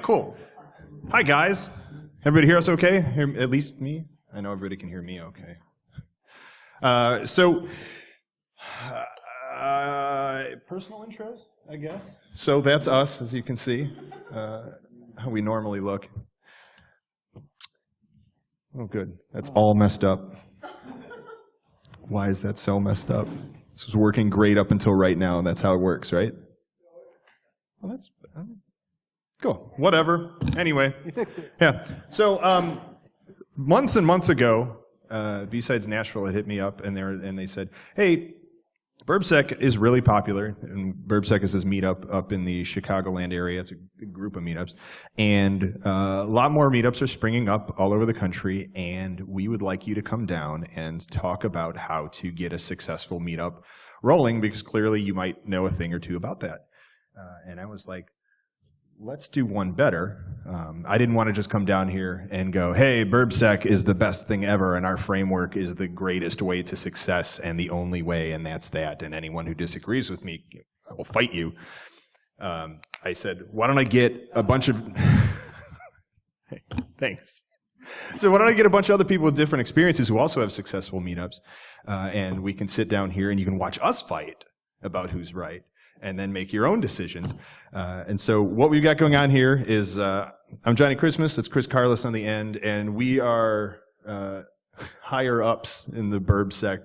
cool. Hi, guys. Everybody hear us okay? At least me? I know everybody can hear me okay. Personal intros, I guess. So that's us, as you can see, how we normally look. Oh, good. That's all messed up. Why is that so messed up? This was working great up until right now, and that's how it works, right? Well, that's cool. Whatever. Anyway. You fixed it. Yeah. So months and months ago, BSides Nashville had hit me up, and they said, hey, BSec is really popular, and BSec is this meetup up in the Chicagoland area. It's a good group of meetups, and a lot more meetups are springing up all over the country, and we would like you to come down and talk about how to get a successful meetup rolling, because clearly you might know a thing or two about that. And I was like, let's do one better. I didn't want to just come down here and go, hey, BSec is the best thing ever, and our framework is the greatest way to success and the only way, and that's that. And anyone who disagrees with me, I will fight you. I said, why don't I get a bunch of... Thanks. So why don't I get a bunch of other people with different experiences who also have successful meetups, and we can sit down here and you can watch us fight about who's right, and then make your own decisions. And so what we've got going on here is, I'm Johnny Christmas, it's Chris Carlos on the end, and we are higher ups in the BSec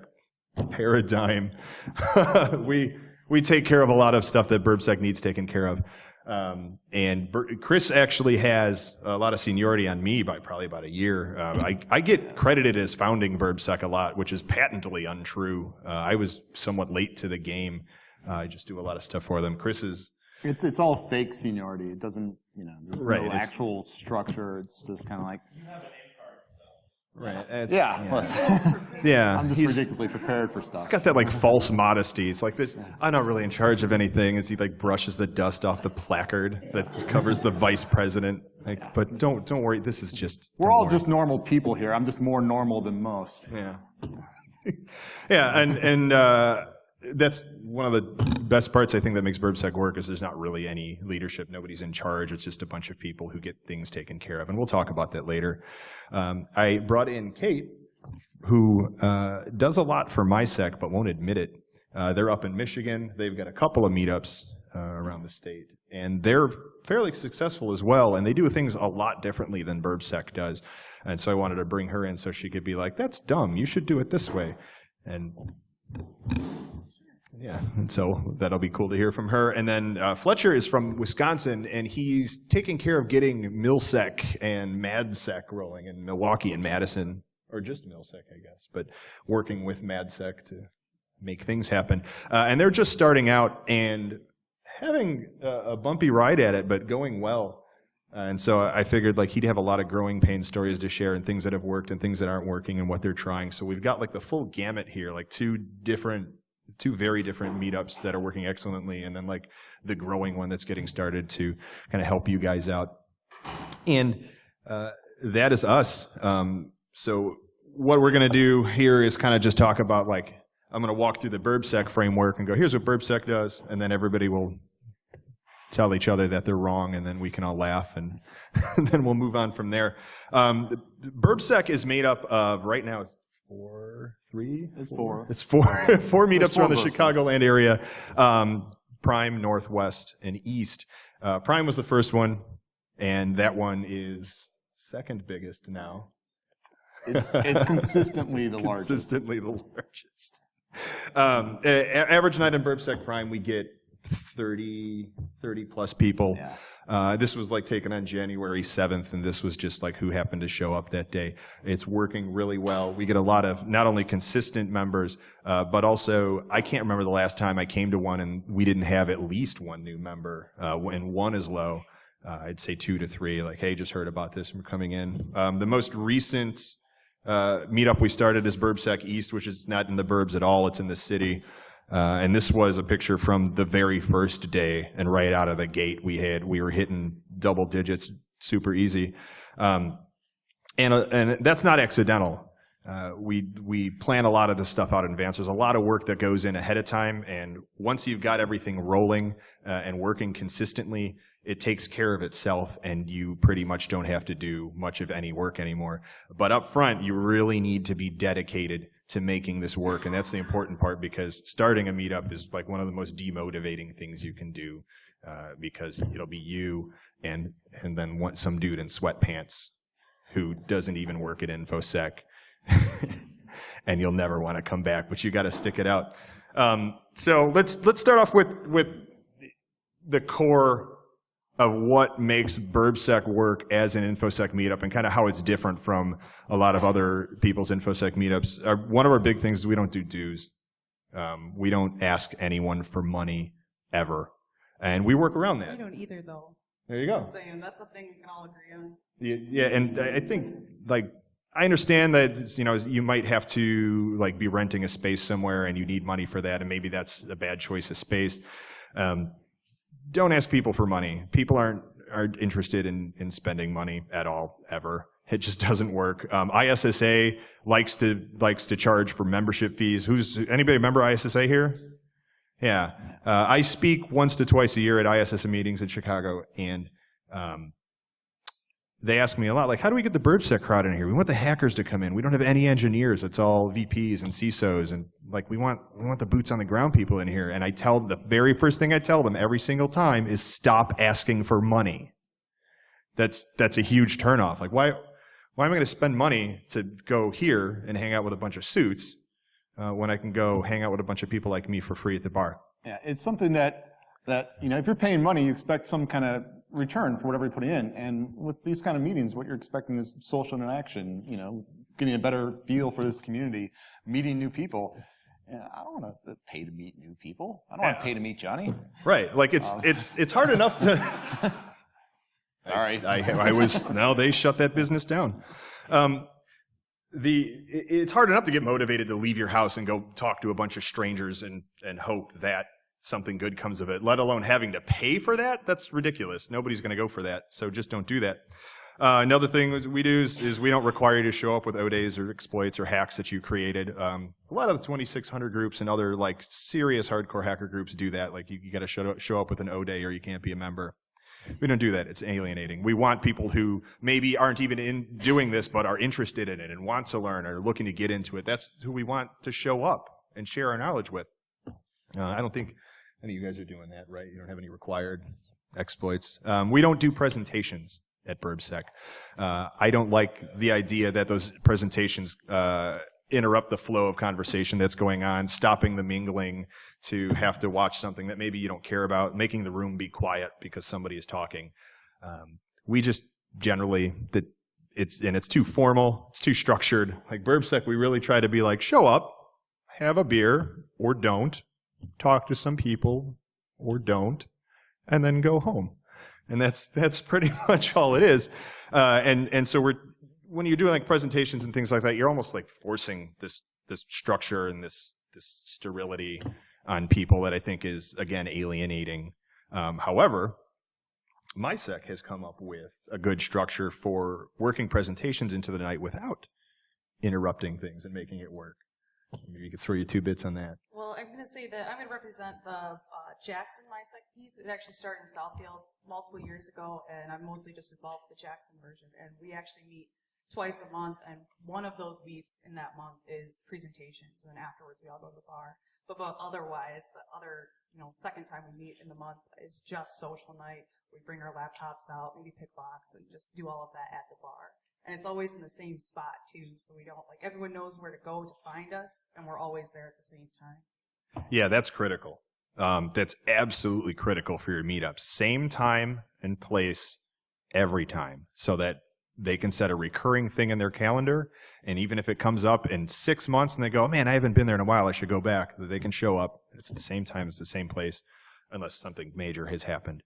paradigm. we take care of a lot of stuff that BSec needs taken care of. And Chris actually has a lot of seniority on me by probably about a year. I get credited as founding BSec a lot, which is patently untrue. I was somewhat late to the game. I just do a lot of stuff for them. Chris is... It's all fake seniority. It doesn't, there's right, no actual structure. It's just kind of like... You have an Right. Yeah. I'm just ridiculously prepared for stuff. It's got that like false modesty. It's like this, I'm not really in charge of anything, as he like brushes the dust off the placard that covers the vice president. Like, but don't worry, this is just... We're all just normal people here. I'm just more normal than most. Yeah. Yeah, and that's one of the best parts, I think, that makes BSec work, is there's not really any leadership. Nobody's in charge. It's just a bunch of people who get things taken care of, and we'll talk about that later. I brought in Kate, who does a lot for MySec, but won't admit it. They're up in Michigan. They've got a couple of meetups around the state, and they're fairly successful as well, and they do things a lot differently than BSec does. And so I wanted to bring her in so she could be like, that's dumb, you should do it this way. And yeah, and so that'll be cool to hear from her. And then Fletcher is from Wisconsin, and he's taking care of getting MilSec and MadSec rolling in Milwaukee and Madison, or just MilSec, I guess, but working with MadSec to make things happen. And they're just starting out and having a bumpy ride at it, but going well. And so I figured like he'd have a lot of growing pain stories to share, and things that have worked and things that aren't working and what they're trying. So we've got like the full gamut here, like two very different meetups that are working excellently, and then like the growing one that's getting started to kind of help you guys out. And that is us. So what we're going to do here is kind of just talk about, like, I'm going to walk through the BSec framework and go, here's what BSec does, and then everybody will tell each other that they're wrong, and then we can all laugh, and then we'll move on from there. BSec is made up of, right now it's four meetups around the Chicagoland area, Prime, Northwest, and East. Prime was the first one, and that one is second biggest now. It's consistently the largest. Consistently the largest. Average night in BSec Prime, we get 30 plus people. Yeah. This was like taken on January 7th, and this was just like who happened to show up that day. It's working really well. We get a lot of not only consistent members, but also, I can't remember the last time I came to one and we didn't have at least one new member, and one is low. I'd say 2 to 3, like, hey, just heard about this and we're coming in. The most recent meetup we started is BSec East, which is not in the burbs at all, it's in the city. And this was a picture from the very first day, and right out of the gate we were hitting double digits super easy. And that's not accidental. We plan a lot of this stuff out in advance. There's a lot of work that goes in ahead of time, and once you've got everything rolling and working consistently, it takes care of itself, and you pretty much don't have to do much of any work anymore. But up front, you really need to be dedicated to making this work, and that's the important part, because starting a meetup is like one of the most demotivating things you can do, because it'll be you and then some dude in sweatpants who doesn't even work at InfoSec, and you'll never want to come back, but you got to stick it out. So let's start off with the core of what makes BurbSec work as an InfoSec meetup, and kind of how it's different from a lot of other people's InfoSec meetups. One of our big things is we don't do dues. We don't ask anyone for money ever, and we work around that. We don't either, though. There you go. Just saying, that's a thing we can all agree on. Yeah, and I think, like, I understand that it's, you might have to like be renting a space somewhere and you need money for that, and maybe that's a bad choice of space. Don't ask people for money. People aren't interested in spending money at all, ever. It just doesn't work. ISSA likes to charge for membership fees. Anybody remember ISSA here? Yeah. I speak once to twice a year at ISSA meetings in Chicago, and they ask me a lot, like, how do we get the BurbSec crowd in here? We want the hackers to come in. We don't have any engineers. It's all VPs and CISOs, and like we want the boots on the ground people in here. And the very first thing I tell them every single time is stop asking for money. That's a huge turnoff. Like, why am I going to spend money to go here and hang out with a bunch of suits when I can go hang out with a bunch of people like me for free at the bar? Yeah, it's something that if you're paying money, you expect some kind of return for whatever you're putting in. And with these kind of meetings, what you're expecting is social interaction, getting a better feel for this community, meeting new people. And I don't want to pay to meet new people. I don't want to pay to meet Johnny. Right. Like, it's hard enough to... Sorry. No, they shut that business down. It's hard enough to get motivated to leave your house and go talk to a bunch of strangers and hope that something good comes of it, let alone having to pay for that. That's ridiculous. Nobody's going to go for that, so just don't do that. Another thing we do is we don't require you to show up with O-Days or exploits or hacks that you created. A lot of the 2600 groups and other like serious hardcore hacker groups do that. Like, you got to show up with an O-Day or you can't be a member. We don't do that. It's alienating. We want people who maybe aren't even in doing this but are interested in it and want to learn or looking to get into it. That's who we want to show up and share our knowledge with. I don't think any of you guys are doing that, right? You don't have any required exploits. We don't do presentations at BurbSec. I don't like the idea that those presentations interrupt the flow of conversation that's going on, stopping the mingling to have to watch something that maybe you don't care about, making the room be quiet because somebody is talking. We just generally, it's too formal, it's too structured. Like BurbSec, we really try to be like, show up, have a beer, or don't, talk to some people, or don't, and then go home. And that's pretty much all it is. And so when you're doing like presentations and things like that, you're almost like forcing this structure and this sterility on people that I think is, again, alienating. However, MySec has come up with a good structure for working presentations into the night without interrupting things and making it work. Maybe you could throw you 2 bits on that. Well, I'm going to say that I'm going to represent the Jackson MySec piece. It actually started in Southfield multiple years ago, and I'm mostly just involved with the Jackson version. And we actually meet twice a month, and one of those meets in that month is presentations, and then afterwards we all go to the bar. But otherwise, the other second time we meet in the month is just social night. We bring our laptops out, maybe pick box, and just do all of that at the bar. And it's always in the same spot too, so we don't everyone knows where to go to find us, and we're always there at the same time. Yeah, that's critical. That's absolutely critical for your meetups. Same time and place every time, so that they can set a recurring thing in their calendar, and even if it comes up in 6 months and they go, man, I haven't been there in a while, I should go back, that they can show up. It's the same time, it's the same place, unless something major has happened.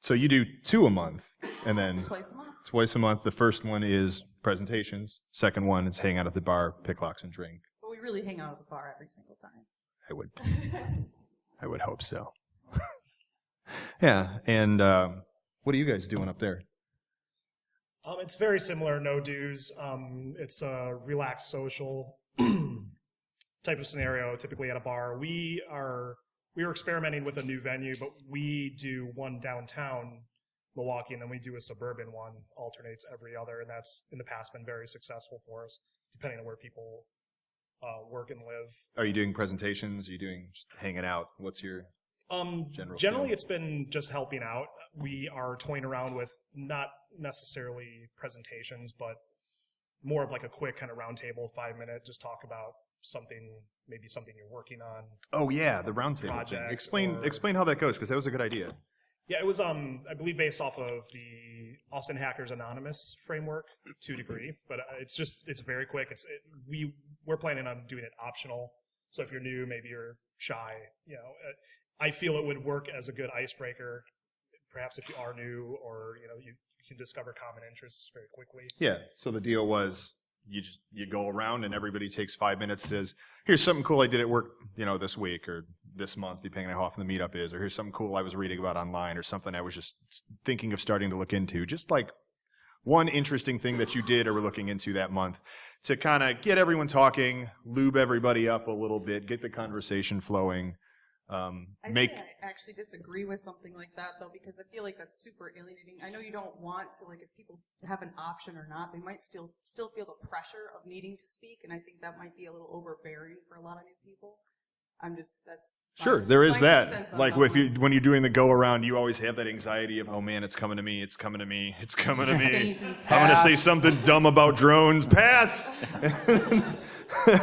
So you do 2 a month, and then Twice a month. Twice a month. The first one is presentations. Second one is hang out at the bar, pick locks, and drink. But we really hang out at the bar every single time. I would hope so. Yeah, and what are you guys doing up there? It's very similar, no dues. It's a relaxed social type of scenario, typically at a bar. We're we were experimenting with a new venue, but we do one downtown Milwaukee, and then we do a suburban one, alternates every other, and that's in the past been very successful for us, depending on where people work and live. Are you doing presentations? Are you doing just hanging out? What's your general Generally, feel? it's been just helping out. We are toying around with not necessarily presentations, but more of like a quick kind of roundtable, 5-minute, just talk about something, maybe something you're working on. Oh yeah, the roundtable thing. Project Explain how that goes, because that was a good idea. Yeah, it was, I believe, based off of the Austin Hackers Anonymous framework to a degree, but it's very quick. We're planning on doing it optional. So if you're new, maybe you're shy, I feel it would work as a good icebreaker, perhaps if you are new, or, you can discover common interests very quickly. Yeah. So the deal was you go around and everybody takes 5 minutes, says, here's something cool I did at work, this week or this month, depending on how often the meetup is, or here's something cool I was reading about online, or something I was just thinking of starting to look into. Just like one interesting thing that you did or were looking into that month, to kind of get everyone talking, lube everybody up a little bit, get the conversation flowing. I actually disagree with something like that, though, because I feel like that's super alienating. I know you don't want to, like, if people have an option or not, they might still feel the pressure of needing to speak, and I think that might be a little overbearing for a lot of new people. Sure, there is that. Like when you're doing the go around, you always have that anxiety of, oh man, it's coming to me, it's coming to me, it's coming to me. I'm going to say something dumb about drones. Pass.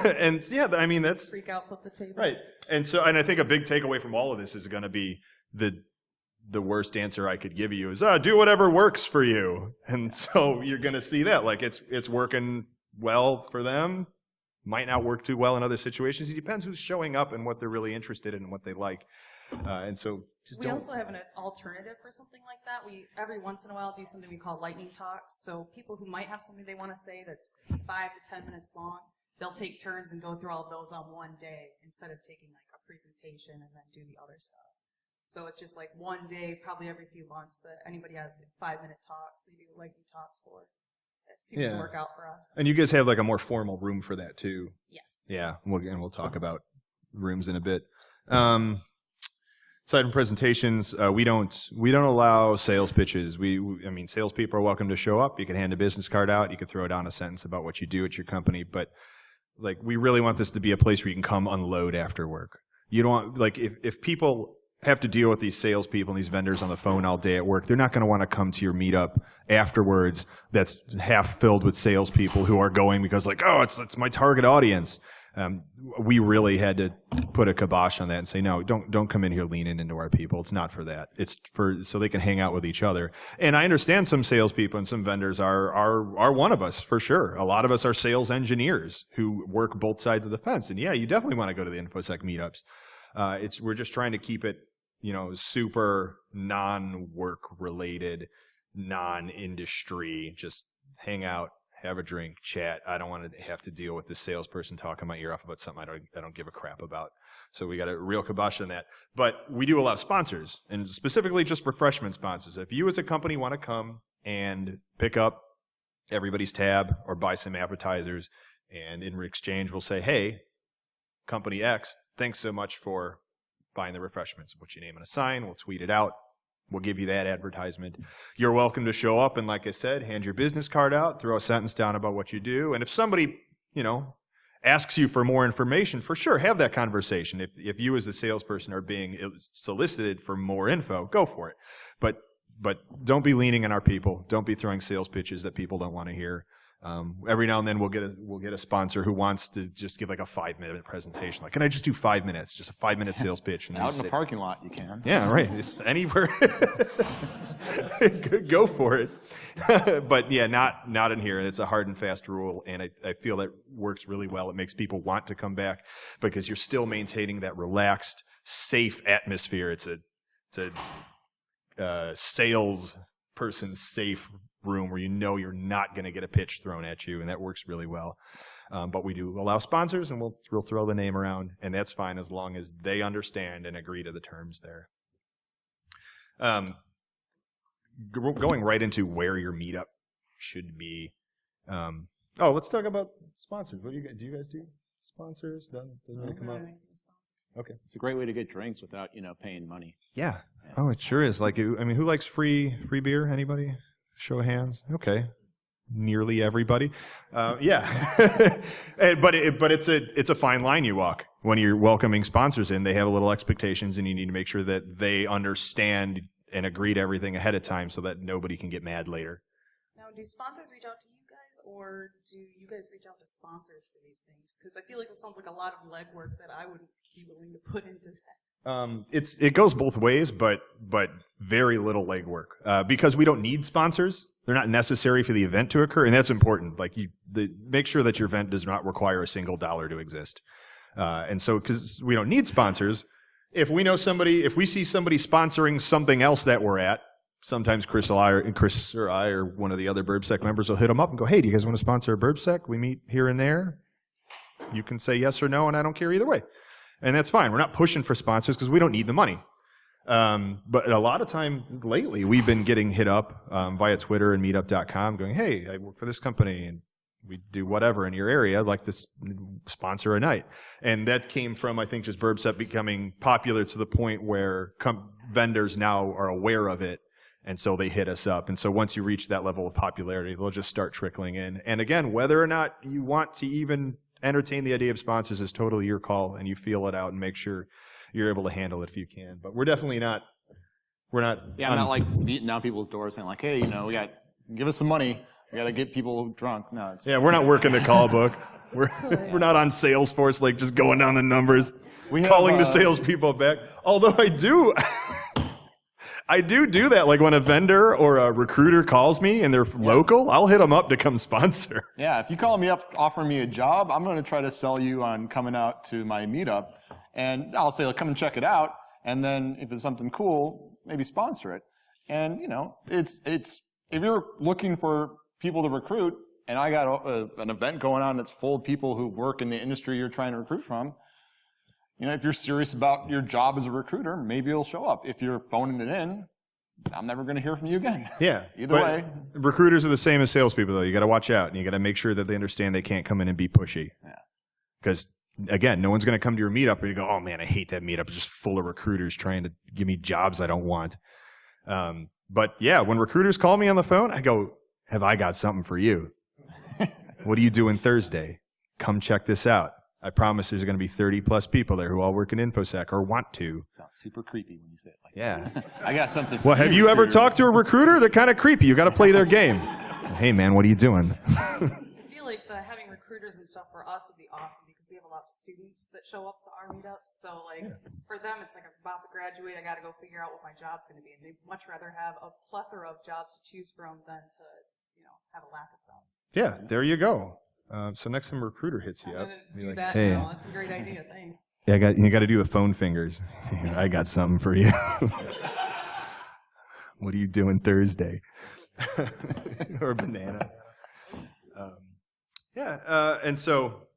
And yeah, I mean that's freak out, flip the table. Right. And I think a big takeaway from all of this is going to be the worst answer I could give you is do whatever works for you. And so you're going to see that like it's working well for them. Might not work too well in other situations. It depends who's showing up and what they're really interested in and what they like. And so we also have an alternative for something like that. We every once in a while do something we call lightning talks. So people who might have something they want to say that's 5 to 10 minutes long, they'll take turns and go through all of those on one day instead of taking like a presentation and then do the other stuff. So it's just like one day, probably every few months, that anybody has 5-minute talks, they do lightning talks for. It seems to work out for us. And you guys have like a more formal room for that too. Yes. Yeah, we'll talk about rooms in a bit. Aside from presentations, we don't allow sales pitches. I mean, salespeople are welcome to show up. You can hand a business card out. You can throw down a sentence about what you do at your company. But like, we really want this to be a place where you can come unload after work. You don't want, like, if people have to deal with these salespeople and these vendors on the phone all day at work, they're not going to want to come to your meetup afterwards that's half filled with salespeople who are going because like, oh, it's my target audience. We really had to put a kibosh on that and say, no, don't come in here leaning into our people. It's not for that. It's so they can hang out with each other. And I understand some salespeople and some vendors are one of us for sure. A lot of us are sales engineers who work both sides of the fence. And yeah, you definitely want to go to the InfoSec meetups. We're just trying to keep it, super non-work related, non-industry, just hang out, have a drink, chat. I don't want to have to deal with the salesperson talking my ear off about something I don't give a crap about. So we got a real kibosh on that. But we do allow sponsors, and specifically just refreshment sponsors. If you as a company want to come and pick up everybody's tab or buy some appetizers, and in exchange we'll say, hey, company X, thanks so much for buying the refreshments. Put your name on a sign. We'll tweet it out. We'll give you that advertisement. You're welcome to show up and, like I said, hand your business card out, throw a sentence down about what you do. And if somebody, asks you for more information, for sure, have that conversation. If you as the salesperson are being solicited for more info, go for it. But don't be leaning on our people. Don't be throwing sales pitches that people don't want to hear. Every now and then we'll get a sponsor who wants to just give like a 5-minute presentation. Like, can I just do 5 minutes? Just a 5-minute sales pitch. And out in the parking lot, you can. Yeah, right. It's anywhere. Go for it. But yeah, not in here. It's a hard and fast rule, and I feel that works really well. It makes people want to come back because you're still maintaining that relaxed, safe atmosphere. It's a sales person's safe room where you're not going to get a pitch thrown at you, and that works really well. But we do allow sponsors, and we'll throw the name around, and that's fine as long as they understand and agree to the terms there. Going right into where your meetup should be. Let's talk about sponsors. What do you guys do? Sponsors? Doesn't really come up. Okay. It's a great way to get drinks without, paying money. Yeah. Oh, it sure is. Like, I mean, who likes free beer? Anybody? Show of hands. Okay. Nearly everybody. Yeah. But it's a fine line you walk when you're welcoming sponsors in. They have a little expectations, and you need to make sure that they understand and agree to everything ahead of time so that nobody can get mad later. Now, do sponsors reach out to you guys, or do you guys reach out to sponsors for these things? Because I feel like it sounds like a lot of legwork that I wouldn't be willing to put into that. It goes both ways, but very little legwork because we don't need sponsors. They're not necessary for the event to occur, and that's important. Like make sure that your event does not require a single dollar to exist. And so, because we don't need sponsors, if we see somebody sponsoring something else that we're at, sometimes Chris or I or one of the other BurbSec members will hit them up and go, "Hey, do you guys want to sponsor a BurbSec? We meet here and there. You can say yes or no, and I don't care either way." And that's fine. We're not pushing for sponsors because we don't need the money. But a lot of time lately, we've been getting hit up via Twitter and Meetup.com going, "Hey, I work for this company and we do whatever in your area. I'd like to sponsor a night." And that came from, I think, just BurbSec becoming popular to the point where vendors now are aware of it. And so they hit us up. And so once you reach that level of popularity, they'll just start trickling in. And again, whether or not you want to even entertain the idea of sponsors is totally your call, and you feel it out and make sure you're able to handle it if you can. But we're definitely not. We're not. Yeah, I'm not like beating down people's doors saying like, "Hey, give us some money. We got to get people drunk." No, it's Yeah, we're not working the call book. We're not on Salesforce like just going down the numbers, calling the salespeople back. Although I do that. Like when a vendor or a recruiter calls me and they're local, I'll hit them up to come sponsor. Yeah, if you call me up offering me a job, I'm going to try to sell you on coming out to my meetup, and I'll say, come and check it out. And then if it's something cool, maybe sponsor it. And it's if you're looking for people to recruit, and I got an event going on that's full of people who work in the industry you're trying to recruit from. If you're serious about your job as a recruiter, maybe it'll show up. If you're phoning it in, I'm never going to hear from you again. Yeah. Either way. Recruiters are the same as salespeople, though. You got to watch out, and you got to make sure that they understand they can't come in and be pushy. Yeah. Because, again, no one's going to come to your meetup and you go, "Oh, man, I hate that meetup. It's just full of recruiters trying to give me jobs I don't want." But, yeah, when recruiters call me on the phone, I go, "Have I got something for you? What are you doing Thursday? Come check this out. I promise there's going to be 30-plus people there who all work in InfoSec or want to." Sounds super creepy when you say it like Yeah. that. I got something for Well, have you ever talked to a recruiter? They're kind of creepy. You got to play their game. "Hey, man, what are you doing?" I feel like having recruiters and stuff for us would be awesome because we have a lot of students that show up to our meetups. So, for them, it's like I'm about to graduate. I got to go figure out what my job's going to be. And they'd much rather have a plethora of jobs to choose from than to, have a lack of them. Yeah, there you go. So next time a recruiter hits you I'm up, going to be do like, that "Hey, now. It's a great idea. Thanks. yeah, you got to do the phone fingers. I got something for you. What are you doing Thursday?" Or banana. And so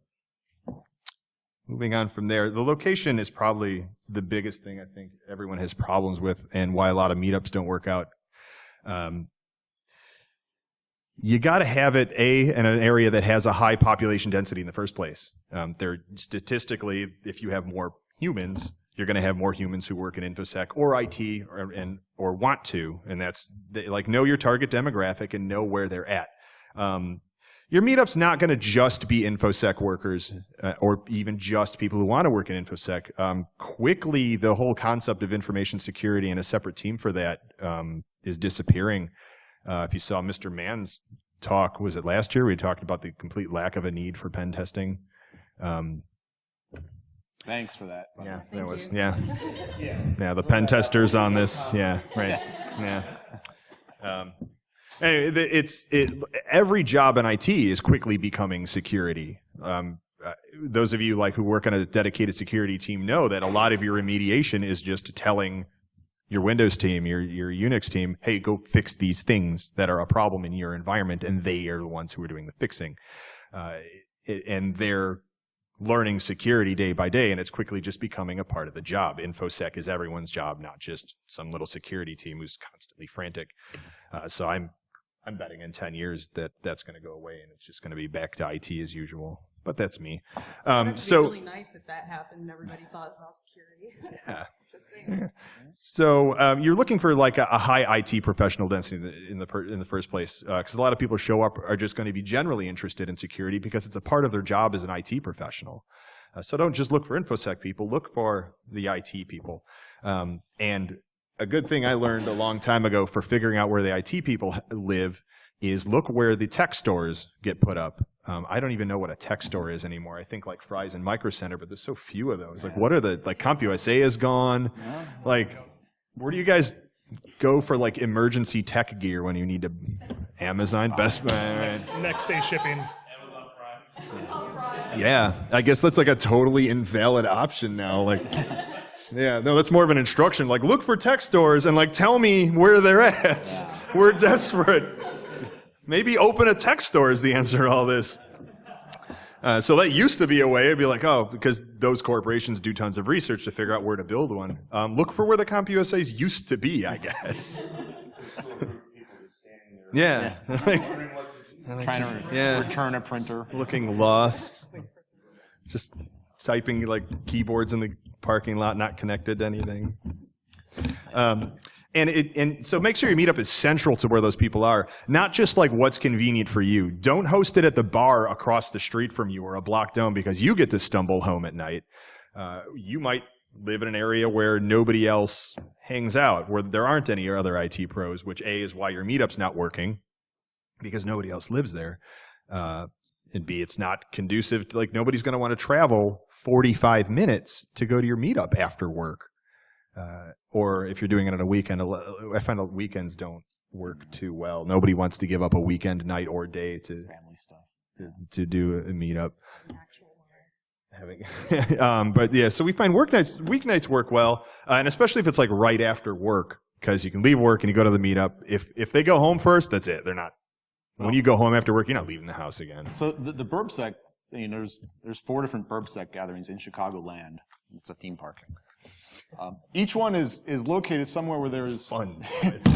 moving on from there, the location is probably the biggest thing I think everyone has problems with, and why a lot of meetups don't work out. You got to have it, in an area that has a high population density in the first place. Statistically, if you have more humans, you're going to have more humans who work in InfoSec or IT or want to, and that's know your target demographic and know where they're at. Your meetup's not going to just be InfoSec workers or even just people who want to work in InfoSec. Quickly, the whole concept of information security and a separate team for that is disappearing. If you saw Mr. Mann's talk, was it last year? We talked about the complete lack of a need for pen testing. Thanks for that. Yeah, Thank that was you. yeah. The pen testers on this. Yeah, right. Yeah. Anyway, every job in IT is quickly becoming security. Those of you who work on a dedicated security team know that a lot of your remediation is just telling your Windows team, your Unix team, "Hey, go fix these things that are a problem in your environment," and they are the ones who are doing the fixing. And they're learning security day by day, and it's quickly just becoming a part of the job. InfoSec is everyone's job, not just some little security team who's constantly frantic. So I'm betting in 10 years that that's going to go away, and it's just going to be back to IT as usual. but that's me. It'd be So really nice if that happened and everybody thought about security. yeah. Just saying. So you're looking for like a high IT professional density in the first place, because a lot of people show up are just going to be generally interested in security because it's a part of their job as an IT professional. So don't just look for InfoSec people, look for the IT people. And a good thing I learned a long time ago for figuring out where the IT people live is look where the tech stores get put up. I don't even know what a tech store is anymore. I think like Fry's and Micro Center, but there's so few of those. Like what are the, like CompUSA is gone. Like where do you guys go for like emergency tech gear when you need to? Amazon, Best Buy. Next day shipping. Yeah, I guess that's like a totally invalid option now. Like, yeah, no, that's more of an instruction. Like, look for tech stores and like tell me where they're at. We're desperate. Maybe open a tech store is the answer to all this. So that used to be a way. It'd be like, oh, because those corporations do tons of research to figure out where to build one. Look for where the CompUSAs used to be, I guess. Yeah. Trying to return a printer. Looking lost. Just typing like keyboards in the parking lot, not connected to anything. And so make sure your meetup is central to where those people are, not just like what's convenient for you. Don't host it at the bar across the street from you or a block down because you get to stumble home at night. You might live in an area where nobody else hangs out, where there aren't any other IT pros, which A is why your meetup's not working because nobody else lives there. And B, it's not conducive to, like, nobody's going to want to travel 45 minutes to go to your meetup after work. Or if you're doing it on a weekend, I find that weekends don't work too well. Nobody wants to give up a weekend night or day to Family stuff. to do a meetup. Actual lives. But yeah, so we find weeknights work well, and especially if it's like right after work, because you can leave work and you go to the meetup. If they go home first, that's it. They're not. When you go home after work, you're not leaving the house again. So the BSides, you know, there's 4 different BSides gatherings in Chicagoland. It's a theme park. Each one is located somewhere where there's Fun.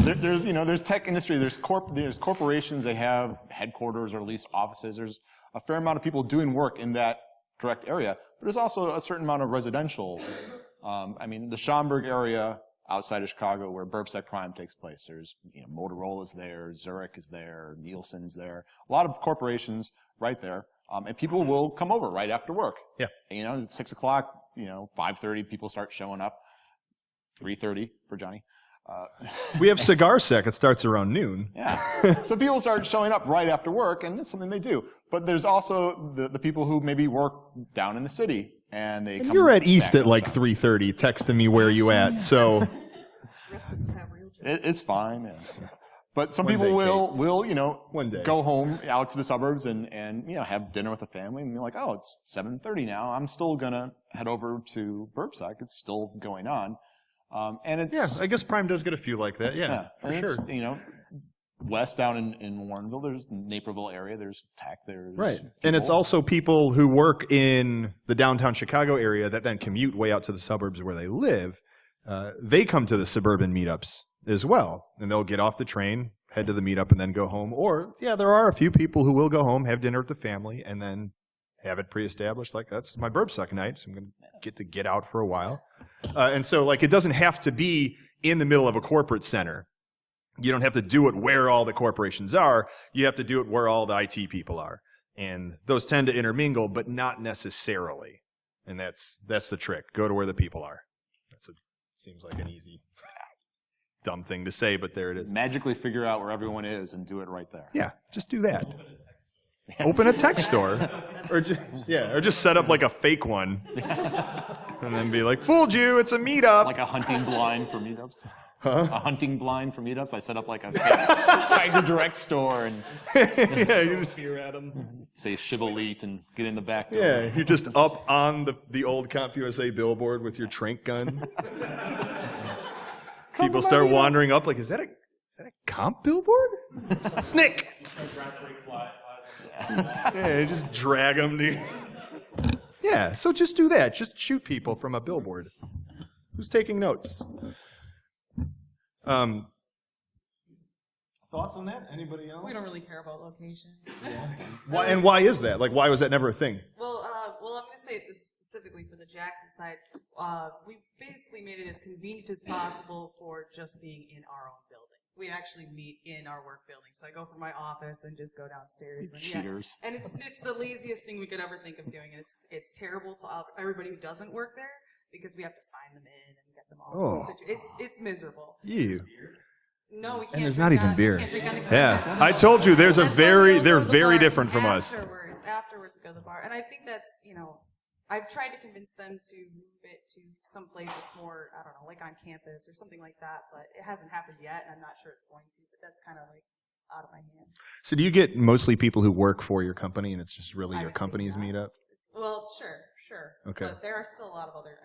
there's tech industry, there's corporations, they have headquarters or at least offices. There's a fair amount of people doing work in that direct area, but there's also a certain amount of residential. I mean, the Schaumburg area outside of Chicago where BSides Prime takes place. There's, Motorola's there, Zurich is there, Nielsen's there. A lot of corporations right there. And people will come over right after work. Yeah. And, at 6 o'clock, 5:30, people start showing up. 3:30 for Johnny. We have CitySec. It starts around noon. Yeah. So people start showing up right after work, and it's something they do. But there's also the people who maybe work down in the city, and they come You're at East back at like 3:30, texting me where you at. So The rest of us have real jobs. It's fine. Yes. But some One people day, will One day. go home out to the suburbs and have dinner with the family, and be like, oh, it's 7:30 now. I'm still gonna head over to BSides. It's still going on. And it's I guess Prime does get a few like that. Yeah, for and sure. it's, west down in Warrenville, there's Naperville area, there's tech, there's Right. And it's also people who work in the downtown Chicago area that then commute way out to the suburbs where they live. They come to the suburban meetups as well. And they'll get off the train, head to the meetup, and then go home. Or, there are a few people who will go home, have dinner with the family, and then have it pre-established. Like, that's my BSides night, so I'm going to get out for a while. And so, like, it doesn't have to be in the middle of a corporate center. You don't have to do it where all the corporations are. You have to do it where all the IT people are. And those tend to intermingle, but not necessarily. And that's the trick. Go to where the people are. Seems like an easy, dumb thing to say, but there it is. magically figure out where everyone is and do it right there. Yeah, just do that. Open a tech store. Or just set up like a fake one. And then be like, fooled you, it's a meetup. Like a hunting blind for meetups. Huh? A hunting blind for meetups. I set up like a Tiger Direct store and You just, Fear at them. say Shibboleth and get in the back door. you're just up on the old CompUSA billboard with your trank gun. People start wandering up like, is that a comp billboard? Snick! You just drag them to Yeah, so just do that. Just shoot people from a billboard. Who's taking notes? Thoughts on that? Anybody else? We don't really care about location. Why is that? Like, why was that never a thing? Well, I'm going to say this specifically for the Jackson side. We basically made it as convenient as possible for just being in our own building. We actually meet in our work building. So I go from my office and just go downstairs. And, Cheaters. And it's the laziest thing we could ever think of doing. And it's terrible to everybody who doesn't work there because we have to sign them in and get them all. It's miserable. Ew. No, we can't. And there's not even beer. We can't drink anything. Yeah, I told you they're That's why we'll they're go to the very bar different from us. Afterwards, go to the bar. And I think that's, I've tried to convince them to move it to some place that's more, I don't know, like on campus or something like that, but it hasn't happened yet, and I'm not sure it's going to, but that's kind of like out of my hands. So do you get mostly people who work for your company, and it's just really I your would say company's yes. meetup? Well, sure. Okay. But there are still a lot of other,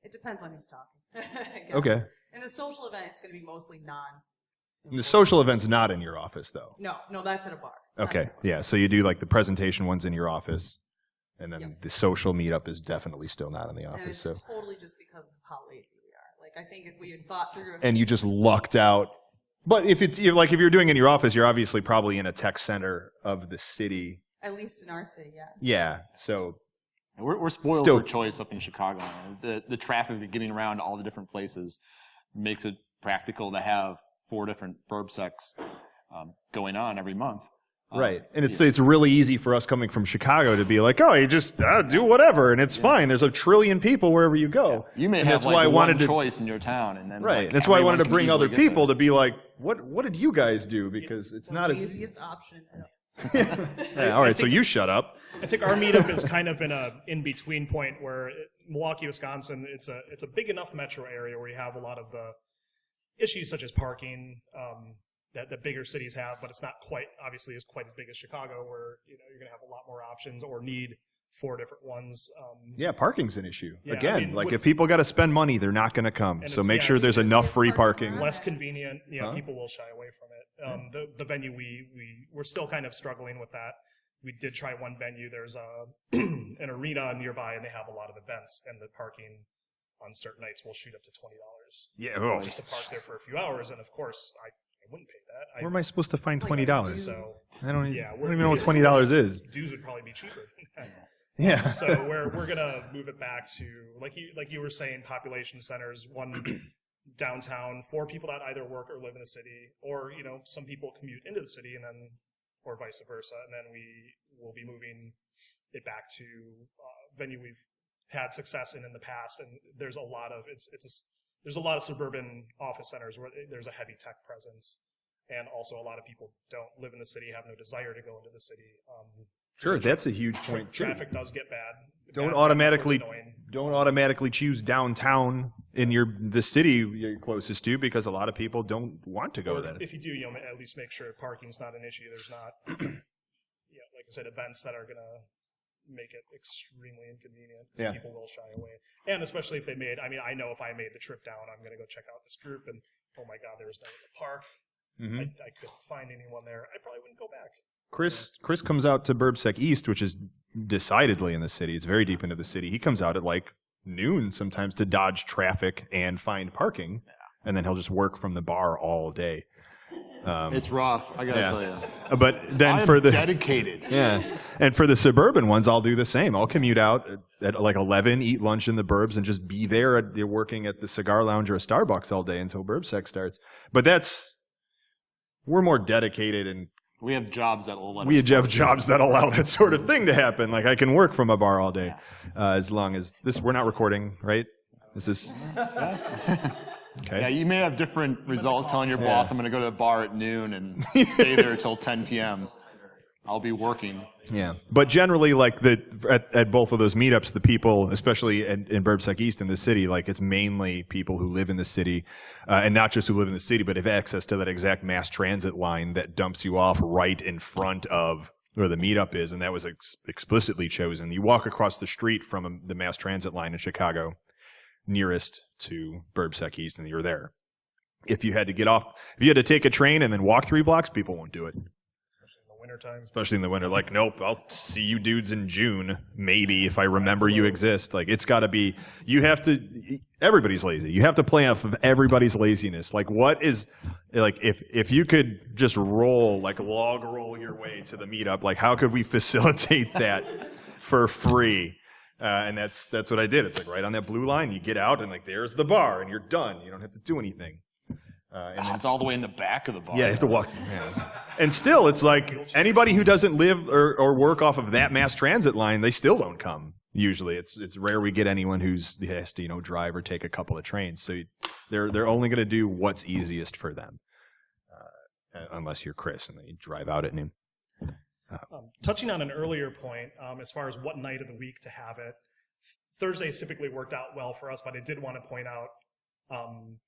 it depends on who's talking. I guess. Okay. In the social event, it's going to be mostly And the social event's not in your office, though. No, that's at a bar. Okay, yeah, so you do like the presentation ones in your office, and then the social meetup is definitely still not in the And office. it's So, totally just because of how lazy we are. Like, I think if we had thought through. and you just lucked out. But if if you're doing it in your office, you're obviously probably in a tech center of the city. At least in our city, yeah. Yeah, so We're spoiled Still- for choice up in Chicago. The traffic of getting around all the different places makes it practical to have 4 different BSides going on every month. right, and it's really easy for us coming from Chicago to be like, oh, you just do whatever, and it's fine. There's a trillion people wherever you go. You may And have that's why I one wanted to- choice in your town, and then Right, like, that's why I everyone wanted to can bring easily other get people there. to be like, what did you guys do? Because it's not The as easiest option. yeah, all right. So you shut up. I think our meetup is kind of in a in-between point where Milwaukee, Wisconsin, it's a big enough metro area where you have a lot of the issues such as parking that the bigger cities have, but it's not quite obviously quite as big as Chicago, where you're going to have a lot more options or need 4 different ones. Yeah, parking's an issue. Yeah, Again, I mean, like with- if people got to spend money, they're not going to come. And So it's- make yeah, sure it's- there's enough free parking. Less convenient, Huh? people will shy away from it. The venue we're still kind of struggling with that. We did try one venue. There's an arena nearby, and they have a lot of events, and the parking on certain nights will shoot up to $20 Yeah. Oh. just to park there for a few hours. And of course, I wouldn't pay that. Where am I supposed to find It's like $20? dues. So I don't. Yeah, I don't even know what $20 is. dues would probably be cheaper than that. Yeah. So we're gonna move it back to like you were saying, population centers, one downtown for people that either work or live in the city, or some people commute into the city and then, or vice versa, and then we will be moving it back to a venue we've had success in the past, and there's a lot of there's a lot of suburban office centers where there's a heavy tech presence, and also a lot of people don't live in the city, have no desire to go into the city. Sure, that's a huge point too. Traffic does get bad. Don't Bad automatically before it's annoying. don't automatically choose downtown in the city you're closest to, because a lot of people don't want to go Or there. if you do, at least make sure parking's not an issue. There's not, like I said, events that are going to make it extremely inconvenient. Yeah. People will shy away. And especially if they I know if I made the trip down, I'm going to go check out this group, and oh my God, there was no one in the park. Mhm. I couldn't find anyone there. I probably wouldn't go back. Chris comes out to BSides East, which is decidedly in the city. It's very deep into the city. He comes out at like noon sometimes to dodge traffic and find parking, and then he'll just work from the bar all day. It's rough, I gotta Yeah. tell you. But then I'm for the dedicated. yeah, and for the suburban ones, I'll do the same. I'll commute out at like 11, eat lunch in the burbs, and just be there working at the cigar lounge or a Starbucks all day until BSides starts. But we're more dedicated, and We have jobs that will let we us have jobs that allow that sort of thing to happen. Like I can work from a bar all day, as long as we're not recording, right? This is okay. Yeah, you may have different results telling your Yeah. boss, I'm going to go to a bar at noon and stay there till 10 p.m. I'll be working. Yeah, but generally, like at both of those meetups, the people, especially in BSides East in the city, like it's mainly people who live in the city, and not just who live in the city, but have access to that exact mass transit line that dumps you off right in front of where the meetup is, and that was explicitly chosen. You walk across the street from the mass transit line in Chicago, nearest to BSides East, and you're there. If you had to take a train and then walk 3 blocks, people won't do it. Especially in the wintertime. Especially in the winter, like, nope, I'll see you dudes in June, maybe, if I remember you exist. Like, it's got to be, you have to, everybody's lazy. You have to play off of everybody's laziness. Like, what is, like, if you could just log roll your way to the meetup, like, how could we facilitate that for free? And that's what I did. It's like right on that blue line, you get out and like, there's the bar and you're done. You don't have to do anything. And It's all the way in the back of the bar. yeah, you have to walk. Yeah. And still, it's like anybody who doesn't live or work off of that mass transit line, they still don't come. Usually, it's rare we get anyone who has to drive or take a couple of trains. So they're only going to do what's easiest for them, unless you're Chris and they drive out at noon. Touching on an earlier point, as far as what night of the week to have it, Thursdays typically worked out well for us, but I did want to point out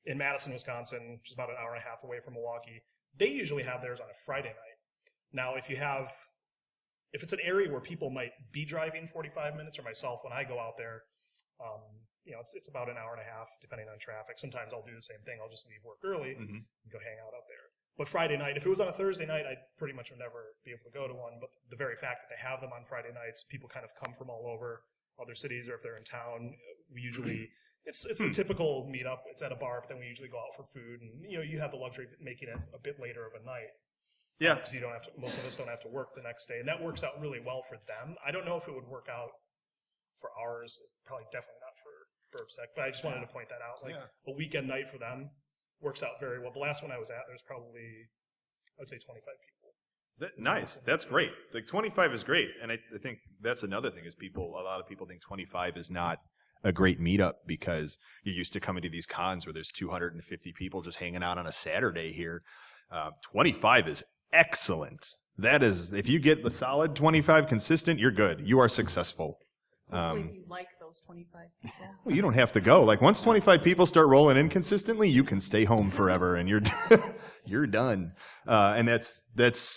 in Madison, Wisconsin, which is about an hour and a half away from Milwaukee, they usually have theirs on a Friday night. Now, if it's an area where people might be driving 45 minutes, or myself when I go out there, it's about an hour and a half depending on traffic. Sometimes I'll do the same thing. I'll just leave work early and go hang out there. But Friday night, if it was on a Thursday night, I pretty much would never be able to go to one. But the very fact that they have them on Friday nights, people kind of come from all over other cities, or if they're in town, we usually, it's the typical meetup. It's at a bar, but then we usually go out for food. And, you have the luxury of making it a bit later of a night. Yeah. Because most of us don't have to work the next day. And that works out really well for them. I don't know if it would work out for ours. Probably definitely not for BSides. But I just wanted to point that out. Like a weekend night for them works out very well. The last one I was at, there's probably, I would say 25 people. Nice. That's great. Like 25 is great. And I think that's another thing is a lot of people think 25 is not a great meetup because you're used to coming to these cons where there's 250 people just hanging out on a Saturday here. 25 is excellent. That is, if you get the solid 25 consistent, you're good. You are successful. Hopefully you like those 25 people. Well, you don't have to go. Like once 25 people start rolling in consistently, you can stay home forever and you're done. And that's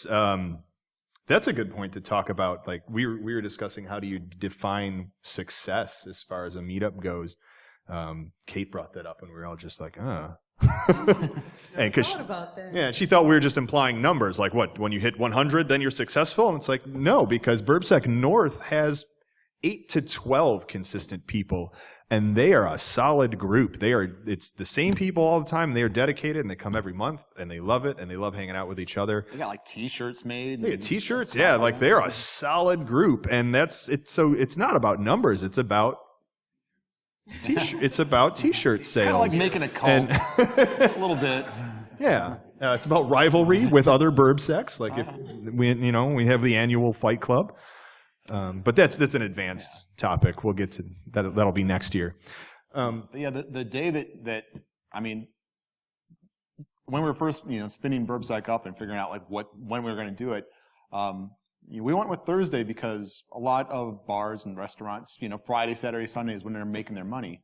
a good point to talk about. Like we were discussing how do you define success as far as a meetup goes. Kate brought that up and we were all just like, and About she thought we were just implying numbers. Like what, when you hit 100, then you're successful? And it's like, no, because BSides North has 8 to 12 consistent people, and they are a solid group. It's the same people all the time. And they are dedicated, and they come every month, and they love it, and they love hanging out with each other. They got like T-shirts made. They got T-shirts, yeah. Like they're a solid group, and so it's not about numbers. It's about T-shirt sales. Kind of like making a cult, a little bit. Yeah, it's about rivalry with other BSides. Like if we have the annual fight club. But that's an advanced topic. We'll get to that. That'll be next year. The day that I mean, when we were first spinning BSides up and figuring out like when we were going to do it, we went with Thursday because a lot of bars and restaurants, Friday, Saturday, Sunday is when they're making their money,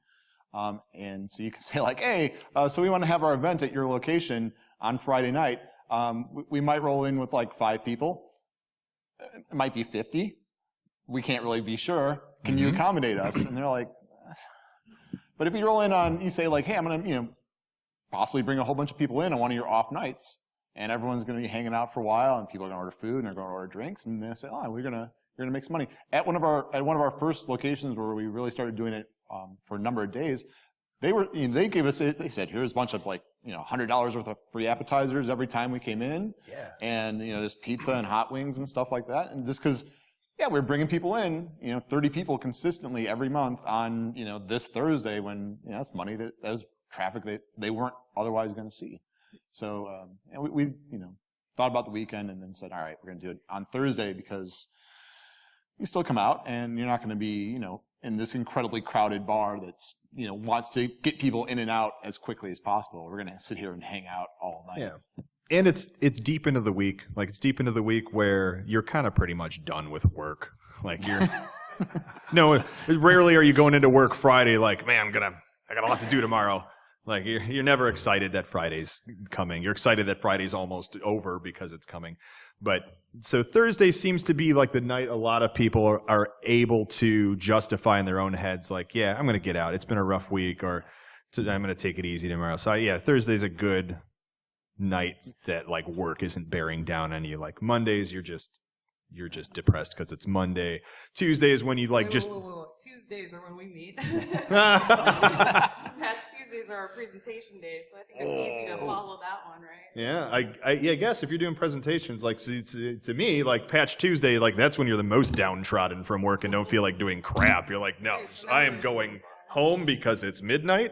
and so you can say like, hey, so we want to have our event at your location on Friday night. We might roll in with like 5 people. It might be 50. We can't really be sure. Can you accommodate us? And they're like, but if you roll in you say like, hey, I'm going to, possibly bring a whole bunch of people in on one of your off nights, and everyone's going to be hanging out for a while, and people are going to order food and they're going to order drinks, and they say, oh, you're going to make some money. At one of our first locations where we really started doing it for a number of days, they gave us, they said, here's a bunch of like, $100 worth of free appetizers every time we came in, and there's pizza and hot wings and stuff like that, and just because. Yeah, we're bringing people in, 30 people consistently every month on, this Thursday when that's money that is traffic that they weren't otherwise going to see. So, and we thought about the weekend and then said, all right, we're going to do it on Thursday because you still come out and you're not going to be, in this incredibly crowded bar that's, wants to get people in and out as quickly as possible. We're going to sit here and hang out all night. Yeah. And it's deep into the week. Like it's deep into the week where you're kind of pretty much done with work. Like you're no, rarely are you going into work Friday like, man, I got a lot to do tomorrow. Like you're never excited that Friday's coming. You're excited that Friday's almost over because it's coming. But so Thursday seems to be like the night a lot of people are able to justify in their own heads like, yeah, I'm going to get out. It's been a rough week, or I'm going to take it easy tomorrow. So Thursday's a good night that like work isn't bearing down on you. Like Mondays, you're just depressed because it's Monday. Tuesdays when you like wait. Tuesdays are when we meet. Patch Tuesdays are our presentation days, so I think it's easy to follow that one, right? Yeah, I guess if you're doing presentations, like to me, like Patch Tuesday, like that's when you're the most downtrodden from work and don't feel like doing crap. You're like, no, I am going home because it's midnight.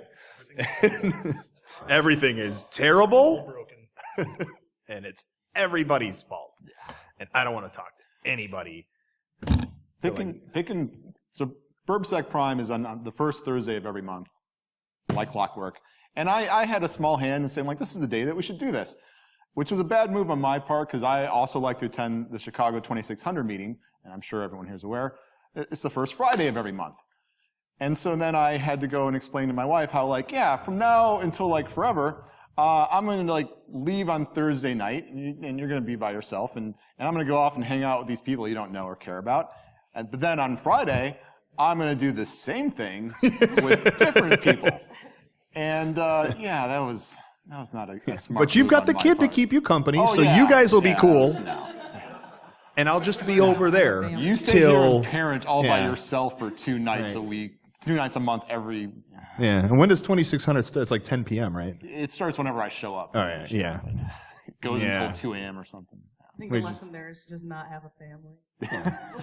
Everything is terrible, and it's everybody's fault. And I don't want to talk to anybody. So BSides Prime is on the first Thursday of every month, like clockwork. And I had a small hand in saying, like, this is the day that we should do this, which was a bad move on my part because I also like to attend the Chicago 2600 meeting, and I'm sure everyone here is aware. It's the first Friday of every month. And so then I had to go and explain to my wife how, like, yeah, from now until, like, forever, I'm going to, like, leave on Thursday night, and you're going to be by yourself, and I'm going to go off and hang out with these people you don't know or care about. But then on Friday, I'm going to do the same thing with different people. And, yeah, that was not a smart But you've move got on the my kid to part. keep you company, Oh, so yeah, you guys will be yeah, cool. no. And I'll just be over there You stay here till and parent all by yeah. yourself for 2 nights a week, 2 nights a month every. Yeah. And when does 2600 start? It's like 10 p.m., right? It starts whenever I show up. All right. Yeah. It goes Yeah. until 2 a.m. or something. I think the lesson there is to just not have a family.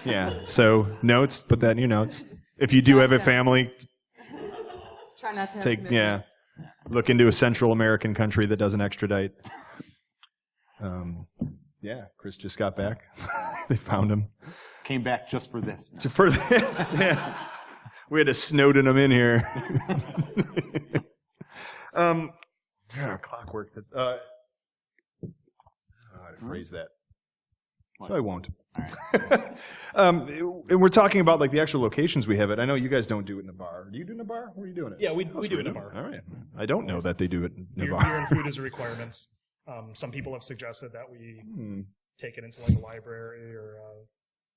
Yeah. So notes. Put that in your notes. If you do have a family, Try not to have take commitments. look into a Central American country that doesn't extradite. Yeah. Chris just got back. They found him. Came back just for this. For this, yeah. We had to Snowden him in here. Clockwork. How to phrase that? So I won't. And we're talking about like the actual locations we have it. I know you guys don't do it in a bar. Do you do it in a bar? Where are you doing it? Yeah, we do it in a bar. All right. I don't know that they do it in a Beer bar. and food is a requirement. Some people have suggested that we take it into like a library or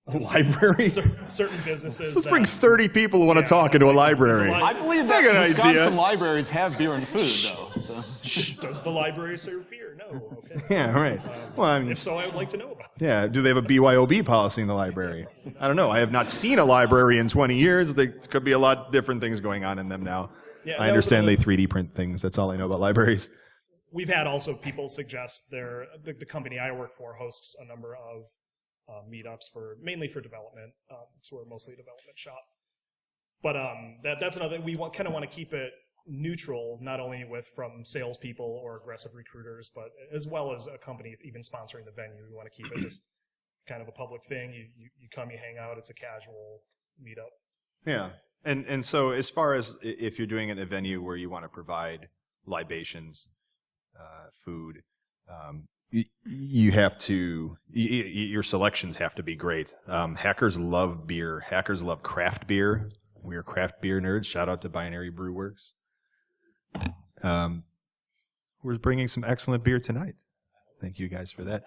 A library? certain businesses. Let's bring 30 people who want to talk into a library. there's a I believe I that got an Wisconsin idea. libraries have beer and food, though. So. Does the library serve beer? No. Okay. Yeah, right. Well, I mean, If so, I would like to know about it. yeah. Do they have a BYOB policy in the library? I don't know. I have not seen a library in 20 years. There could be a lot different things going on in them now. Yeah, I understand they 3D print things. That's all I know about libraries. We've had also people suggest the company I work for hosts a number of meetups mainly for development. So we're mostly a development shop. But that's another. We kind of want to keep it neutral, not only from salespeople or aggressive recruiters, but as well as a company even sponsoring the venue. We want to keep it just kind of a public thing. You come, you hang out. It's a casual meetup. Yeah. And so as far as if you're doing it at a venue where you want to provide libations, food, you have to, your selections have to be great. Hackers love beer. Hackers love craft beer. We are craft beer nerds. Shout out to Binary Brew Works. We're bringing some excellent beer tonight. Thank you guys for that.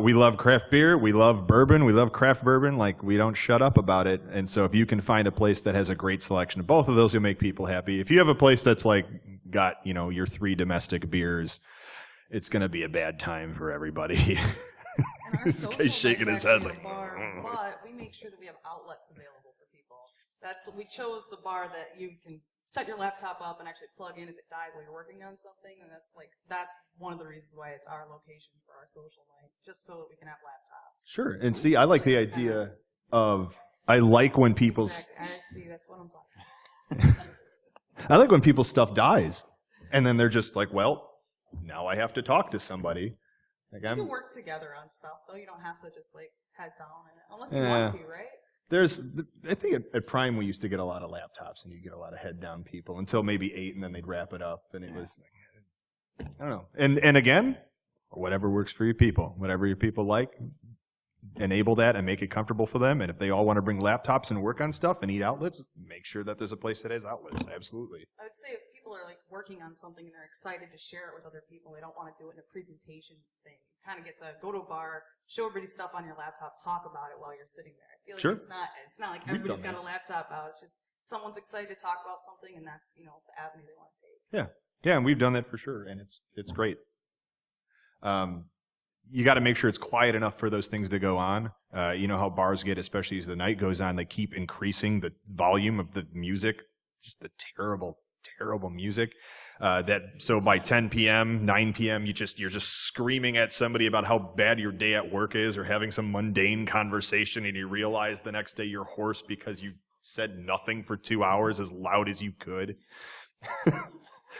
We love craft beer. We love bourbon. We love craft bourbon. Like, we don't shut up about it. And so if you can find a place that has a great selection of both of those, you'll make people happy. If you have a place that's like got, your 3 domestic beers, it's going to be a bad time for everybody. And our This social guy's shaking event's his head actually like, a bar, but we make sure that we have outlets available for people. We chose the bar that you can set your laptop up and actually plug in if it dies while you're working on something, and that's one of the reasons why it's our location for our social night, just so that we can have laptops. Sure. And see, I like the idea of, I like when people's, Exactly. I see. That's what I'm talking about. I like when people's stuff dies. And then they're just like, well, now I have to talk to somebody. Like, You can work together on stuff, though. You don't have to just head down in it, unless you Yeah. want to, right? I think at Prime we used to get a lot of laptops and you get a lot of head down people until maybe 8 and then they'd wrap it up and it was, I don't know. And again, whatever works for your people, whatever your people like, enable that and make it comfortable for them. And if they all want to bring laptops and work on stuff and eat outlets, make sure that there's a place that has outlets. Absolutely. I would say if people are working on something and they're excited to share it with other people, they don't want to do it in a presentation thing. You kind of get to go to a bar, show everybody stuff on your laptop, talk about it while you're sitting there. I feel like Sure. it's not like everybody's got a laptop out. It's just someone's excited to talk about something, and that's the avenue they want to take. Yeah, and we've done that for sure, and it's great. You got to make sure it's quiet enough for those things to go on. You know how bars get, especially as the night goes on, they keep increasing the volume of the music, just the terrible, terrible music. So by 10 p.m., 9 p.m., you're just screaming at somebody about how bad your day at work is, or having some mundane conversation, and you realize the next day you're hoarse because you said nothing for 2 hours as loud as you could.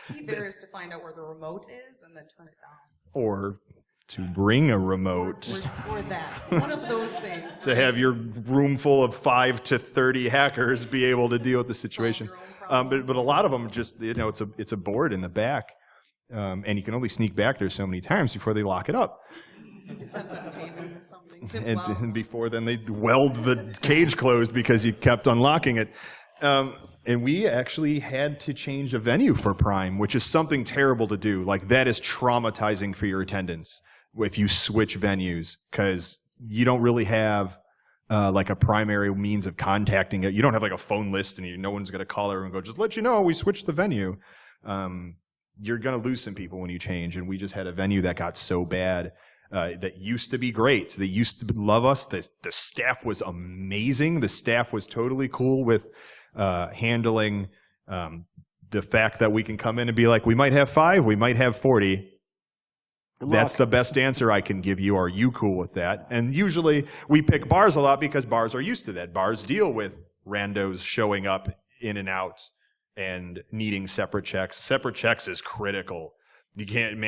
Key there is to find out where the remote is and then turn it down. Or to bring a remote. Or that. One of those things. To have your room full of 5 to 30 hackers be able to deal with the situation. But a lot of them just, it's a board in the back, and you can only sneak back there so many times before they lock it up. Except to pay them or something. And before then they weld the cage closed because you kept unlocking it. And we actually had to change a venue for Prime, which is something terrible to do. Like, that is traumatizing for your attendance if you switch venues, because you don't really have like a primary means of contacting it. You don't have like a phone list, and no one's going to call her and go, just let you know we switched the venue. You're going to lose some people when you change. And we just had a venue that got so bad. That used to be great. They used to love us. The staff was amazing. The staff was totally cool with handling the fact that we can come in and be like, we might have 5, we might have 40. That's the best answer I can give you. Are you cool with that? And usually we pick bars a lot because bars are used to that. Bars deal with randos showing up in and out and needing separate checks. Separate checks is critical. You can't,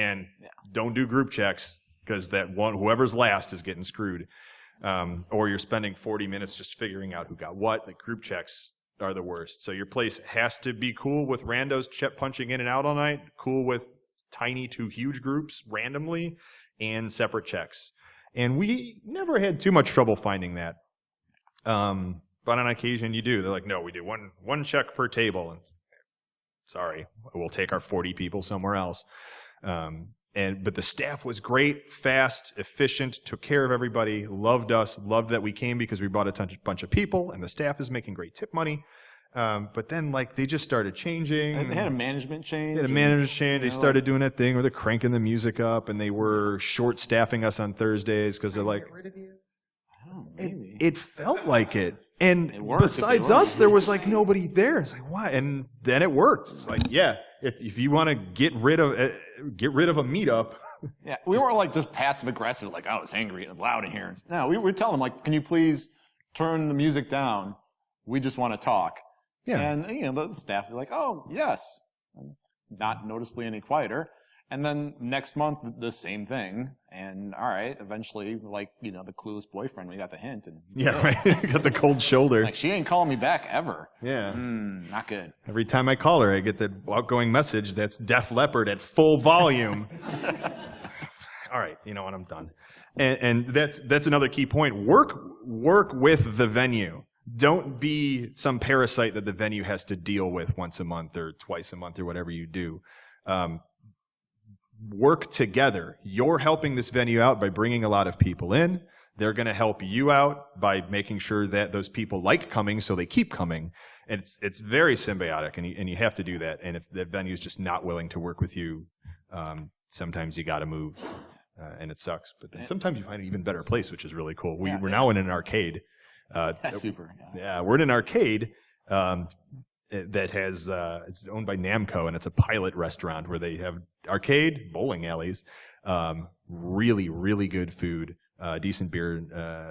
don't do group checks, because whoever's last is getting screwed. Or you're spending 40 minutes just figuring out who got what. The group checks are the worst. So your place has to be cool with randos punching in and out all night, cool with tiny to huge groups randomly, and separate checks. And we never had too much trouble finding that. But on occasion you do. They're like, no, we do one check per table. And sorry, we'll take our 40 people somewhere else. But the staff was great, fast, efficient, took care of everybody, loved us, loved that we came because we brought a bunch of people, and the staff is making great tip money. But then, they just started changing. They had a management change. They started doing that thing where they're cranking the music up, and they were short-staffing us on Thursdays because they're like, get rid of you. Oh, maybe. it felt like it. And worked besides us, there was nobody there. It's like, why? And then it worked. It's like, yeah, if you want to get rid of a meetup. Yeah, we weren't just passive aggressive, oh, it's angry and loud in here. No, we were telling them can you please turn the music down? We just want to talk. Yeah. And the staff were like, oh yes, not noticeably any quieter. And then next month the same thing. And all right, eventually, the clueless boyfriend, we got the hint. And right. Got the cold shoulder. she ain't calling me back ever. Yeah. Not good. Every time I call her, I get the outgoing message that's Def Leppard at full volume. All right, you know what? I'm done. And that's another key point. Work with the venue. Don't be some parasite that the venue has to deal with once a month or twice a month or whatever you do. Work together. You're helping this venue out by bringing a lot of people in. They're going to help you out by making sure that those people like coming, so they keep coming. And it's very symbiotic, and you have to do that. And if the venue's just not willing to work with you, sometimes you got to move, and it sucks. But then sometimes you find an even better place, which is really cool. We're now in an arcade. That's super. Yeah, we're in an arcade that has it's owned by Namco, and it's a pilot restaurant where they have arcade, bowling alleys, really, really good food, decent beer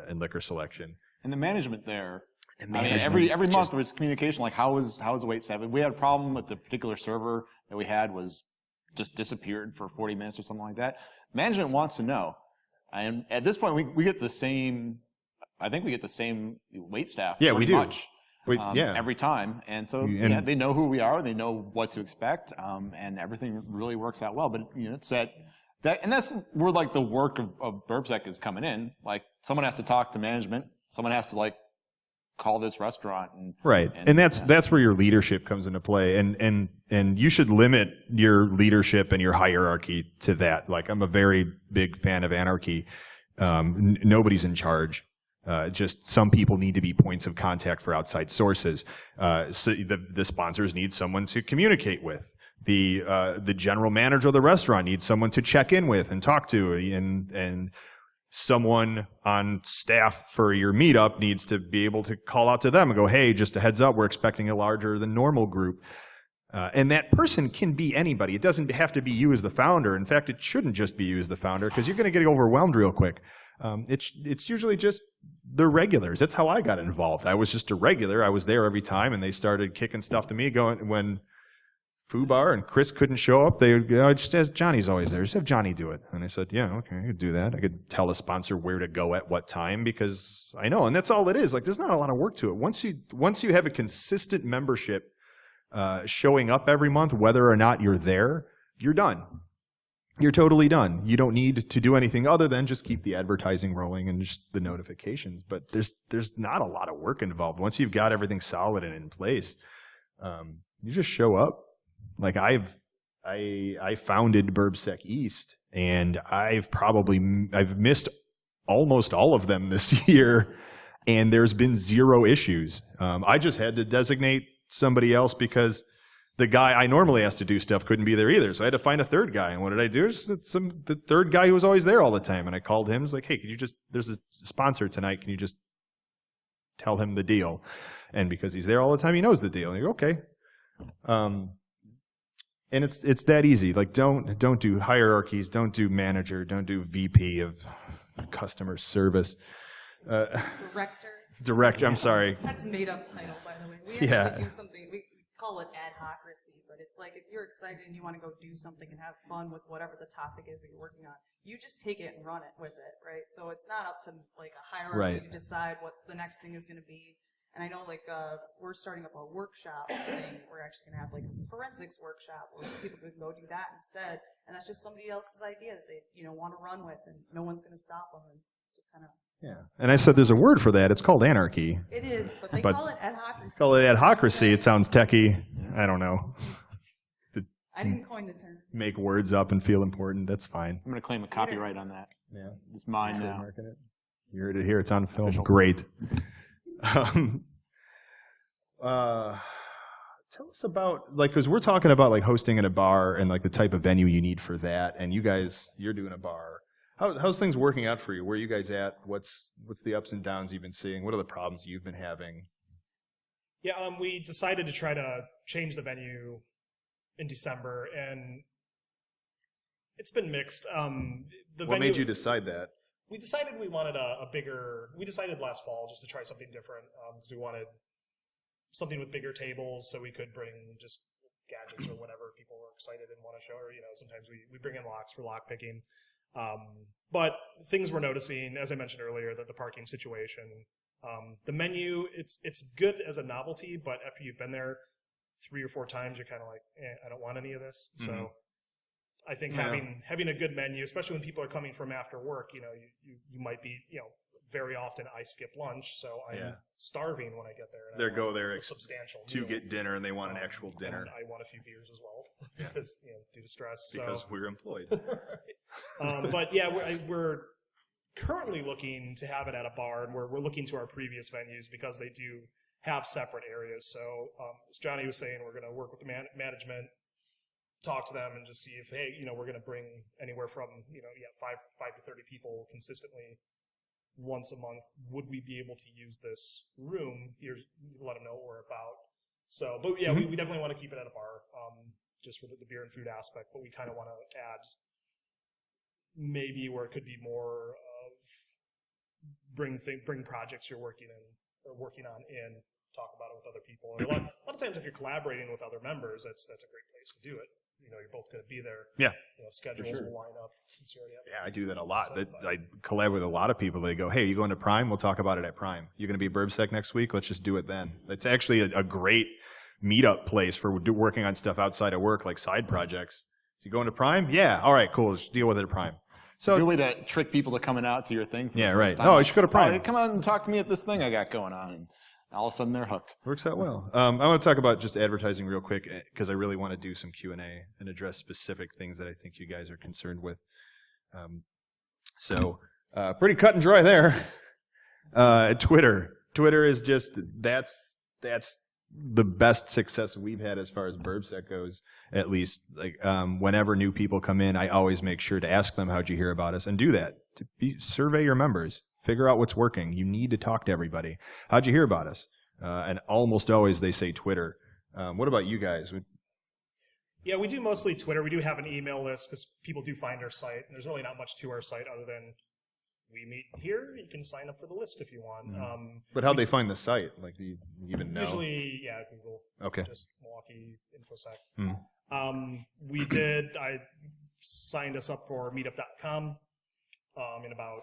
and liquor selection. And the management there. Every month there was communication, how was the wait staff? We had a problem with the particular server that we had was just disappeared for 40 minutes or something like that. Management wants to know. And at this point, we get the same, I think we get the same wait staff. Yeah, we do. Much, every time. And so they know who we are, they know what to expect, and everything really works out well. But it's and that's where the work of BSides is coming in. Someone has to talk to management, someone has to call this restaurant. And that's where your leadership comes into play. And you should limit your leadership and your hierarchy to that. I'm a very big fan of anarchy. Nobody's in charge. Just some people need to be points of contact for outside sources. So the sponsors need someone to communicate with. The general manager of the restaurant needs someone to check in with and talk to, and someone on staff for your meetup needs to be able to call out to them and go, hey, just a heads up, we're expecting a larger than normal group. And that person can be anybody. It doesn't have to be you as the founder. In fact, it shouldn't just be you as the founder, because you're going to get overwhelmed real quick. It's usually just the regulars. That's how I got involved. I was just a regular. I was there every time, and they started kicking stuff to me, going, when Fubar and Chris couldn't show up, they would go, just as Johnny's always there, just have Johnny do it. And I said, yeah, okay, I could do that. I could tell the sponsor where to go at what time, because I know, and that's all it is. Like, there's not a lot of work to it. Once you have a consistent membership showing up every month, whether or not you're there, you're done. You're totally done. You don't need to do anything other than just keep the advertising rolling and just the notifications. But there's not a lot of work involved. Once you've got everything solid and in place, you just show up. Like I founded BSides East, and I've missed almost all of them this year, and there's been zero issues. I just had to designate somebody else because the guy I normally ask to do stuff couldn't be there either. So I had to find a third guy. And what did I do? The third guy who was always there all the time. And I called him. I was like, hey, there's a sponsor tonight. Can you just tell him the deal? And because he's there all the time, he knows the deal. And you're okay. And it's that easy. Like, don't do hierarchies. Don't do manager. Don't do VP of customer service. Director, I'm sorry. That's a made-up title, by the way. We actually do something, we call it adhocracy, but it's like if you're excited and you want to go do something and have fun with whatever the topic is that you're working on, you just take it and run it with it, right? So it's not up to like a hierarchy to decide what the next thing is going to be. And I know like we're starting up a workshop thing. We're actually going to have like a forensics workshop where people can go do that instead. And that's just somebody else's idea that they want to run with, and no one's going to stop them, and just kind of. Yeah, and I said there's a word for that. It's called anarchy. It is, but they call it adhocracy. Call it adhocracy. It sounds techie. I don't know. I didn't coin the term. Make words up and feel important. That's fine. I'm going to claim a copyright on that. Yeah, It's mine now. You heard it here. It's on film. Official. Great. Tell us about, like, because we're talking about like hosting in a bar and like the type of venue you need for that, and you're doing a bar. How's things working out for you? Where are you guys at? What's the ups and downs you've been seeing? What are the problems you've been having? Yeah, we decided to try to change the venue in December, and it's been mixed. What made you decide that? We decided we wanted we decided last fall just to try something different, because we wanted something with bigger tables so we could bring just gadgets or whatever people were excited and want to show, or sometimes we bring in locks for lock picking. But things we're noticing, as I mentioned earlier, that the parking situation, the menu, it's good as a novelty, but after you've been there 3 or 4 times, you're kind of like, I don't want any of this. Mm-hmm. So I think having a good menu, especially when people are coming from after work, you might be, very often I skip lunch, so I'm starving when I get there. And go there substantial to meal. Get dinner, and they want an actual dinner. And I want a few beers as well because due to stress. Because we're employed. But yeah, we're currently looking to have it at a bar, and we're looking to our previous venues because they do have separate areas. So as Johnny was saying, we're going to work with the management, talk to them, and just see if we're going to bring anywhere from 5 to 30 people consistently once a month. Would we be able to use this room? Let them know what we're about. So, but yeah, we definitely want to keep it at a bar, just for the beer and food aspect. But we kind of want to add maybe where it could be more of bring projects you're working on in, talk about it with other people. And a lot of times, if you're collaborating with other members, that's a great place to do it. You're both going to be there. Yeah. Schedules will line up. I do that a lot. I collab with a lot of people. They go, hey, you going to Prime? We'll talk about it at Prime. You're going to be at BSides next week? Let's just do it then. It's actually a great meetup place for working on stuff outside of work, like side projects. So you going to Prime? Yeah. All right, cool. Let's deal with it at Prime. So really to trick people to coming out to your thing. Yeah, right. Oh, you should go to Prime. Come on and talk to me at this thing I got going on. And all of a sudden they're hooked. Works out well. I want to talk about just advertising real quick because I really want to do some Q&A and address specific things that I think you guys are concerned with. So pretty cut and dry there. Twitter is just, that's the best success we've had as far as BurbSec goes, at least. Like whenever new people come in, I always make sure to ask them, how'd you hear about us? And do that. Survey your members. Figure out what's working. You need to talk to everybody. How'd you hear about us? And almost always they say Twitter. What about you guys? Yeah, we do mostly Twitter. We do have an email list because people do find our site. And there's really not much to our site other than we meet here. You can sign up for the list if you want. But how'd they find the site? Like, do you even know? Usually, yeah, Google. Okay. Just Milwaukee InfoSec. I signed us up for Meetup.com in about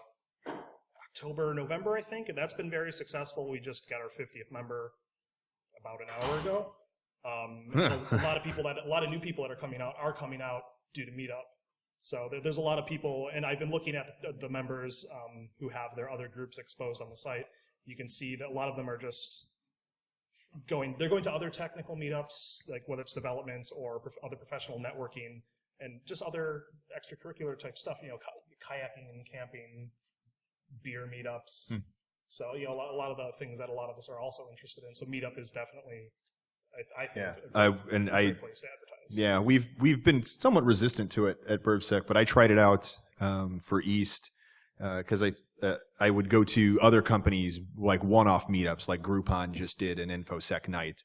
October, November, I think, and that's been very successful. We just got our 50th member about an hour ago. A lot of new people that are coming out due to Meetup. So there's a lot of people, and I've been looking at the members who have their other groups exposed on the site. You can see that a lot of them are just they're going to other technical meetups, like whether it's development or other professional networking and just other extracurricular type stuff, kayaking and camping, beer meetups. So, a lot of the things that a lot of us are also interested in. So Meetup is definitely, I think, a great place to advertise. Yeah, we've been somewhat resistant to it at BurbSec, but I tried it out for East because I would go to other companies like one-off meetups, like Groupon just did an InfoSec night,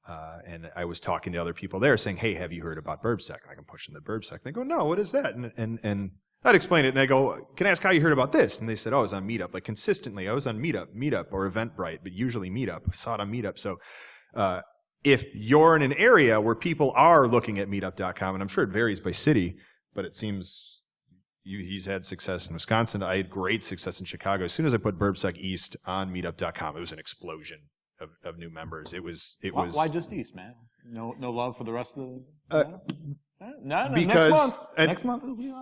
and I was talking to other people there saying, "Hey, have you heard about BurbSec?" And I can push in the BurbSec. And they go, "No, what is that?" And I'd explain it, and I go, "Can I ask how you heard about this?" And they said, "Oh, I was on Meetup." Like consistently, I was on Meetup or Eventbrite, but usually Meetup. I saw it on Meetup. So if you're in an area where people are looking at Meetup.com, and I'm sure it varies by city, but it seems he's had success in Wisconsin. I had great success in Chicago. As soon as I put BurbSec East on Meetup.com, it was an explosion of new members. It was. Why just East, man? No love for the rest of the. No, because next month will be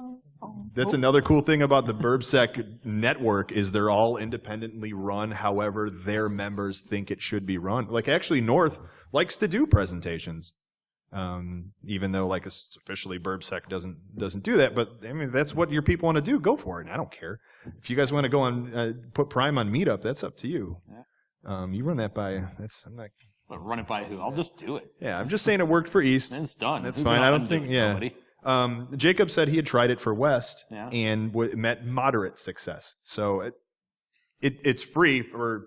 that's another cool thing about the BurbSec network is they're all independently run however their members think it should be run. Like actually North likes to do presentations, even though like officially BurbSec doesn't do that. But I mean that's what your people want to do. Go for it. I don't care if you guys want to go on put Prime on Meetup. That's up to you. Yeah. You run that by. I'm not. Run it by who? I'll just do it. Yeah, I'm just saying it worked for East. It's done. That's fine. I don't think. Yeah. Jacob said he had tried it for West and met moderate success. So it's free for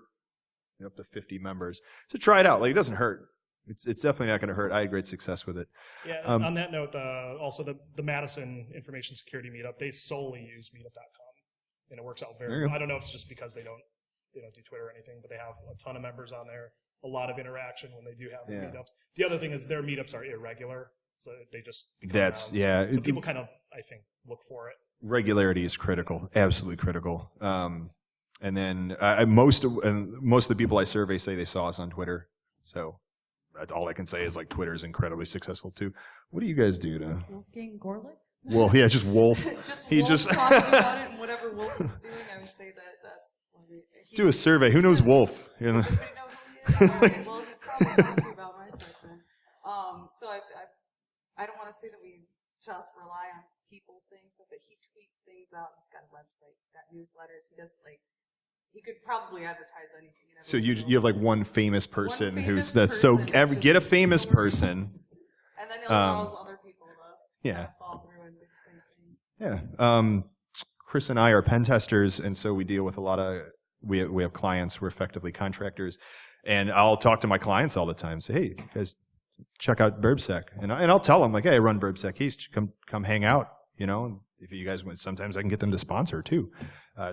up to 50 members. So try it out. Like it doesn't hurt. It's definitely not going to hurt. I had great success with it. Yeah. On that note, also the Madison Information Security Meetup, they solely use Meetup.com, and it works out very. I don't know if it's just because they don't do Twitter or anything, but they have a ton of members on there. A lot of interaction when they do have meetups. The other thing is their meetups are irregular, so they just become around. So people kind of, I think, look for it. Regularity is critical, absolutely critical. And then most of the people I survey say they saw us on Twitter. So that's all I can say is like Twitter is incredibly successful too. What do you guys do to? Wolfgang Gorlick? Well, yeah, just Wolf. Just talking about it and whatever Wolf is doing, I would say that's. Do a survey. Who knows Wolf? Does anybody know who he is? Well, he's probably talked to you about my segment. So I don't want to say that we just rely on people saying stuff, but he tweets things out. He's got a website. He's got newsletters. He does he could probably advertise anything. So you have like one famous person get a famous person. And then it allows other people to fall through and do the same thing. Yeah. Chris and I are pen testers, and so we deal with a lot of we have clients. We're effectively contractors. And I'll talk to my clients all the time. Say, hey, guys, check out BurbSec, and I'll tell them like, hey, I run BurbSec East. Come hang out. If you guys want, sometimes I can get them to sponsor too.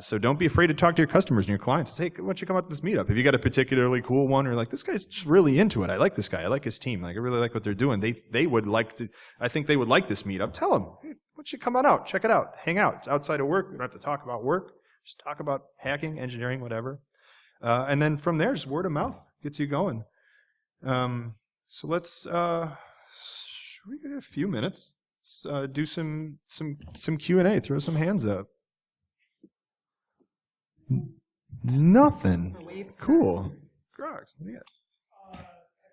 So don't be afraid to talk to your customers and your clients. Say, hey, why don't you come out to this meetup? If you got a particularly cool one, or like this guy's just really into it. I like this guy. I like his team. Like I really like what they're doing. They would like to. I think they would like this meetup. Tell them, hey, why don't you come on out? Check it out. Hang out. It's outside of work. We don't have to talk about work. Just talk about hacking, engineering, whatever. And then from there, just word of mouth gets you going. So let's we got a few minutes. Let's do some Q&A. Throw some hands up. Nothing. Cool. Grogs, what do you got? Have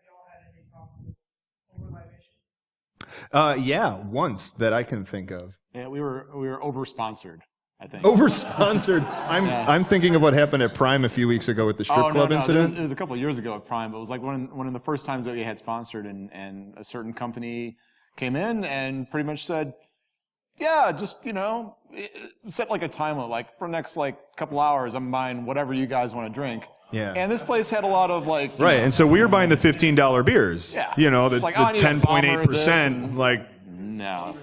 y'all had any problems with overlibation? Yeah, once that I can think of. Yeah, we were over-sponsored. I think. Over-sponsored. I'm thinking of what happened at Prime a few weeks ago with the strip club incident. It was a couple of years ago at Prime, but it was like one of the first times that we had sponsored, and a certain company came in and pretty much said, yeah, just, set like a time limit, like for the next like couple hours, I'm buying whatever you guys want to drink. Yeah. And this place had a lot of like... Right, and so we were buying the $15 beers. Yeah. The It's like, oh, I need a bomber of this 10.8%, and- like No.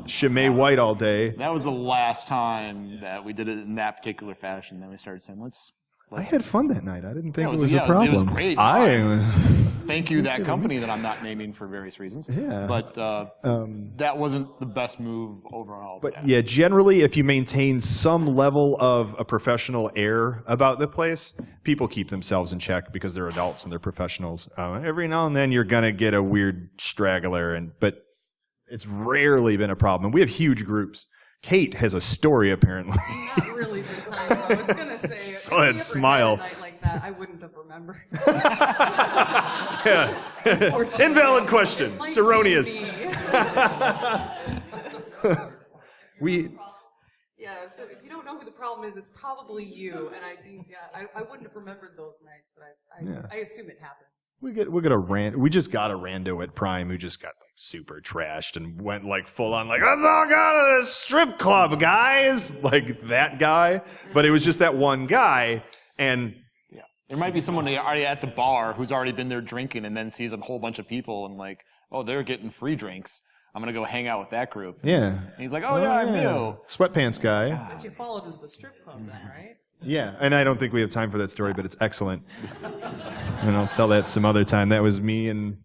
Chimay White all day. That was the last time that we did it in that particular fashion. Then we started saying, let's I had fun that night. I didn't think Yeah, it was a it problem. was great. I thank you, that company that I'm not naming for various reasons. Yeah. But that wasn't the best move overall. But yeah, generally, if you maintain some level of a professional air about the place, people keep themselves in check because they're adults and they're professionals. Every now and then, you're gonna get a weird straggler, but it's rarely been a problem. And we have huge groups. Kate has a story, apparently. Not really big time. I was gonna say, Saw if we that ever smile. had a night like that, I wouldn't have remembered. Yeah. Unfortunately. Invalid question. It might It's erroneous. be me. We Yeah, so if you don't know who the problem is, it's probably you. And I think, I wouldn't have remembered those nights, but I assume it happens. We get a rant. We just got a rando at Prime who just got like super trashed and went like full on like, let's all go to the strip club, guys, like that guy. But it was just that one guy, and there might be someone already at the bar who's already been there drinking and then sees a whole bunch of people and like, oh, they're getting free drinks. I'm going to go hang out with that group. yeah, And he's like, oh, yeah, I'm new. Sweatpants guy. But you followed him to the strip club then, right? Yeah, and I don't think we have time for that story, but it's excellent. And I'll tell that some other time. That was me and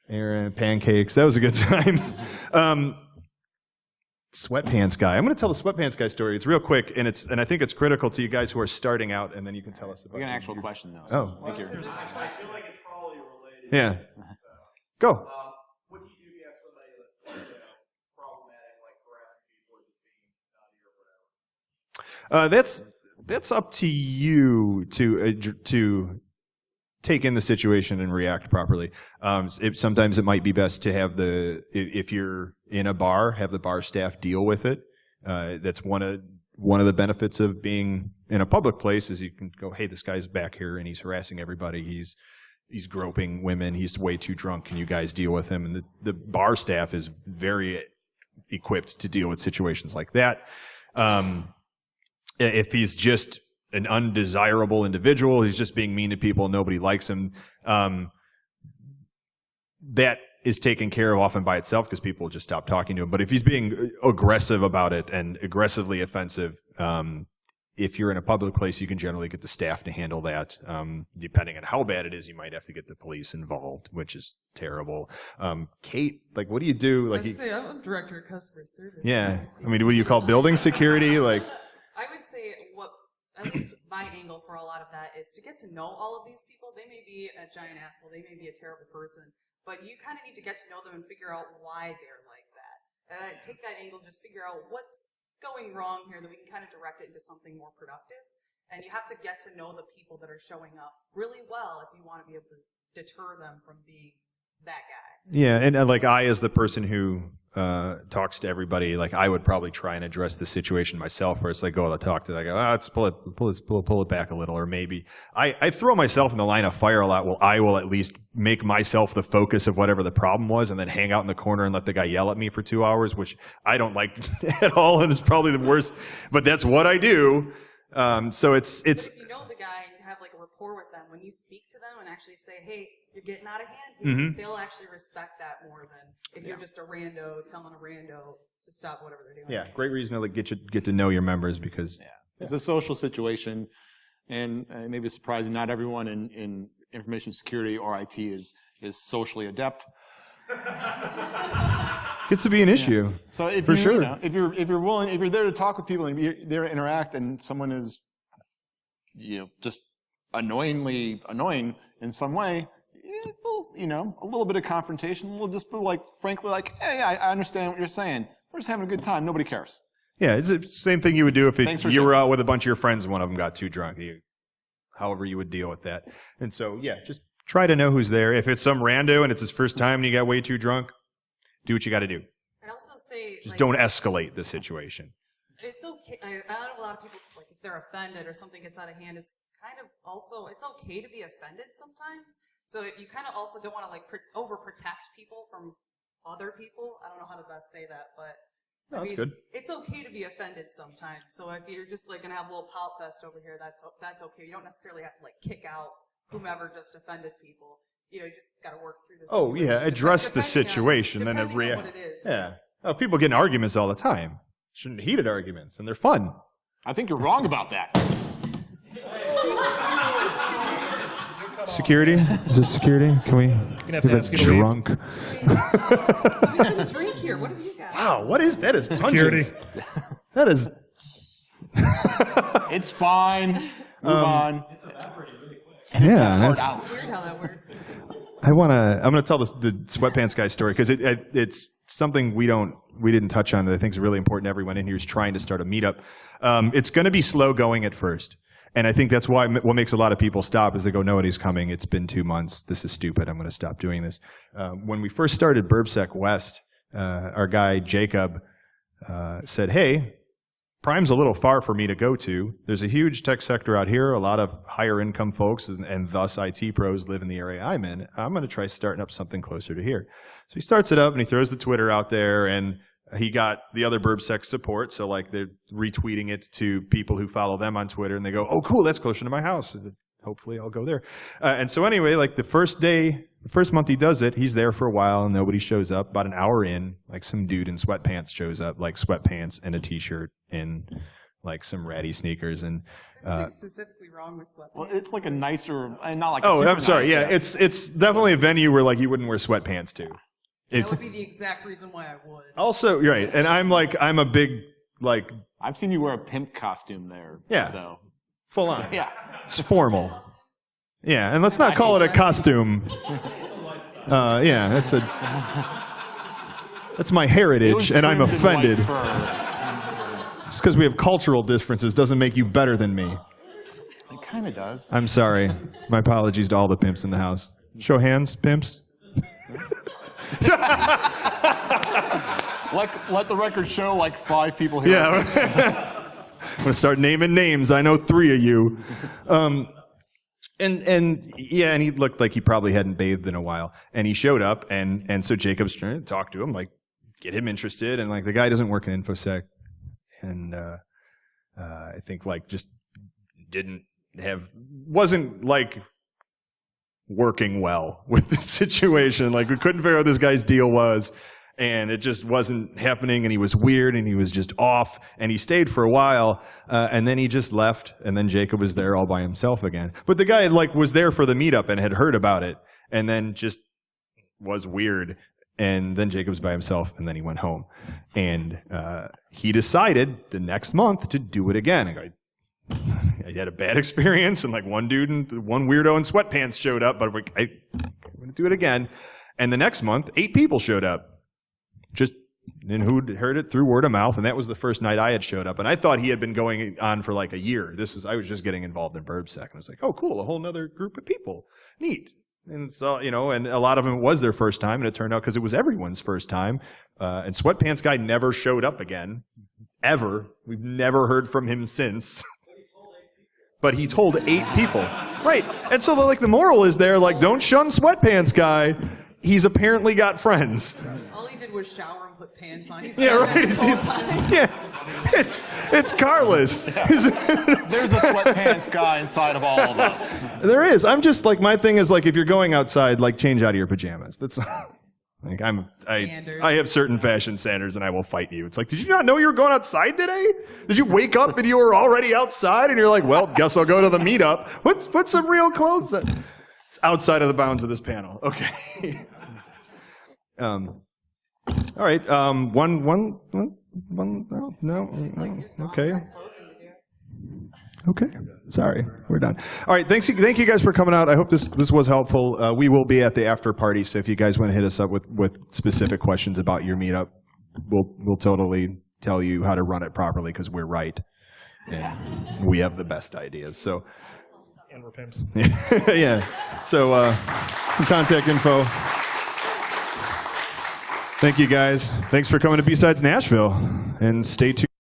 Aaron, pancakes. That was a good time. Sweatpants guy. I'm going to tell the sweatpants guy story. It's real quick, and I think it's critical to you guys who are starting out, and then you can tell us about We got an it. actual question, though. Oh. I think you're- I feel like it's probably related. Yeah. Go. What do you do if you have somebody that's problematic, like harassing people or just being nutty or whatever? That's up to you to take in the situation and react properly. Sometimes it might be best to have if you're in a bar, have the bar staff deal with it. That's one of the benefits of being in a public place is you can go, hey, this guy's back here and he's harassing everybody. He's groping women. He's way too drunk. Can you guys deal with him? And the bar staff is very equipped to deal with situations like that. If he's just an undesirable individual, he's just being mean to people, nobody likes him, that is taken care of often by itself because people just stop talking to him. But if he's being aggressive about it and aggressively offensive, if you're in a public place, you can generally get the staff to handle that. Depending on how bad it is, you might have to get the police involved, which is terrible. Kate, like, what do you do? Like, I'm director of customer service. yeah, I mean, what do you call building security? Like, I would say at least my angle for a lot of that is to get to know all of these people. They may be a giant asshole. They may be a terrible person. But you kind of need to get to know them and figure out why they're like that. And take that angle, just figure out what's going wrong here that we can kind of direct it into something more productive. And you have to get to know the people that are showing up really well if you want to be able to deter them from being that guy. yeah, and like I, as the person who talks to everybody, like I would probably try and address the situation myself. Where it's like, oh, I'll talk to that guy. Let's pull it back a little, or maybe I throw myself in the line of fire a lot. Well, I will at least make myself the focus of whatever the problem was, and then hang out in the corner and let the guy yell at me for 2 hours, which I don't like at all, and it's probably the worst. But that's what I do. So it's. But if you know the guy and you have like a rapport with them, when you speak to them and actually say, hey, you're getting out of hand here, they'll actually respect that more than if you're just a rando telling a rando to stop whatever they're doing. Yeah, great reason to like get to know your members because It's a social situation, and maybe it's surprising not everyone in information security or IT is socially adept. gets to be an issue. So if For you, sure. you know, if you're willing, if you're there to talk with people and you're there to interact, and someone is, just annoying in some way, a little bit of confrontation. We'll just be like, frankly, like, hey, I understand what you're saying. We're just having a good time. Nobody cares. Yeah, it's the same thing you would do if Thanks for you were sharing. out with a bunch of your friends and one of them got too drunk. However you would deal with that. And so, yeah, just try to know who's there. If it's some rando and it's his first time and you got way too drunk, do what you got to do. I'd also say, Just like, don't escalate the situation. it's okay. I know a lot of people, like, if they're offended or something gets out of hand, it's kind of also, it's okay to be offended sometimes. So you kind of also don't want to, like, overprotect people from other people. I don't know how to best say that, but No, I that's mean, good. it's okay to be offended sometimes. So if you're just, like, going to have a little pout fest over here, that's okay. You don't necessarily have to, like, kick out whomever just offended people. You know, you just got to work through this. Oh, yeah, address the situation, then depending on what it is. Yeah. Oh, people get in arguments all the time. Shouldn't heated arguments, and they're fun. I think you're wrong about that. Security? Is it security? Can we Gonna have to ask you to leave. drunk? We didn't drink here. What have you got? Wow, what is that? Is Security. pungent. That is. It's fine. Move on. Yeah, that's, Weird how that works. I'm gonna tell the sweatpants guy story because it's something we didn't touch on that I think is really important. Everyone in here is trying to start a meetup. It's going to be slow going at first, and I think that's why what makes a lot of people stop is they go, nobody's coming. It's been 2 months. This is stupid. I'm going to stop doing this. When we first started BSides West, our guy Jacob said, "Hey, Prime's a little far for me to go to. There's a huge tech sector out here. A lot of higher income folks and thus IT pros live in the area I'm in. I'm going to try starting up something closer to here." So he starts it up and he throws the Twitter out there, and he got the other BSides support. So like they're retweeting it to people who follow them on Twitter, and they go, "Oh, cool, that's closer to my house. Hopefully I'll go there." And so anyway, like the first month he does it, he's there for a while and nobody shows up. About an hour in, like some dude in sweatpants shows up, like sweatpants and a t-shirt and like some ratty sneakers. And There's something specifically wrong with sweatpants. Well, it's like a nicer, and not like. A oh, super I'm sorry. nice, Yeah, it's definitely a venue where like you wouldn't wear sweatpants to. That It's would be the exact reason why I would. also you're right, and I'm a big like I've seen you wear a pimp costume there. Yeah. So. full on. Yeah. It's formal. Yeah, and let's not call it a costume. Yeah, that's my heritage, and I'm trimmed in white offended. fur. Just because we have cultural differences doesn't make you better than me. It kind of does. I'm sorry. My apologies to all the pimps in the house. Show hands, pimps. Let the record show like 5 people here. Yeah. I'm going to start naming names. I know 3 of you. And he looked like he probably hadn't bathed in a while. And he showed up, and so Jacob's trying to talk to him, like, get him interested. And, like, the guy doesn't work in InfoSec. And I think, like, just wasn't, like, working well with the situation. Like, we couldn't figure out what this guy's deal was. And it just wasn't happening, and he was weird, and he was just off, and he stayed for a while, and then he just left, and then Jacob was there all by himself again. But the guy, like, was there for the meetup and had heard about it, and then just was weird, and then Jacob's by himself, and then he went home. And he decided the next month to do it again. I had a bad experience, and, like, one weirdo in sweatpants showed up, but I'm going to do it again. And the next month, 8 people showed up. And who'd heard it through word of mouth, and that was the first night I had showed up. And I thought he had been going on for like a year. I was just getting involved in BSides, and I was like, oh, cool, a whole nother group of people. Neat. And so, and a lot of them was their first time, and it turned out because it was everyone's first time. And Sweatpants Guy never showed up again, ever. We've never heard from him since. But he told 8 people. Right. And so, like, the moral is there, like, don't shun Sweatpants Guy. He's apparently got friends. All he did was shower and put pants on. He's Yeah, right. Yeah. It's Carlos. There's a sweatpants guy inside of all of us. There is. I'm just like, my thing is like, if you're going outside, like, change out of your pajamas. That's like I have certain fashion standards, and I will fight you. It's like, did you not know you were going outside today? Did you wake up and you were already outside, and you're like, well, guess I'll go to the meetup. Put some real clothes on. It's outside of the bounds of this panel. Okay. All right. No. Okay. Okay. Sorry. We're done. All right. Thank you guys for coming out. I hope this was helpful. We will be at the after party, so if you guys want to hit us up with specific questions about your meetup, we'll totally tell you how to run it properly, because we're right and we have the best ideas. So. And we're pimps. Yeah. So contact info. Thank you guys. Thanks for coming to BSides Nashville, and stay tuned.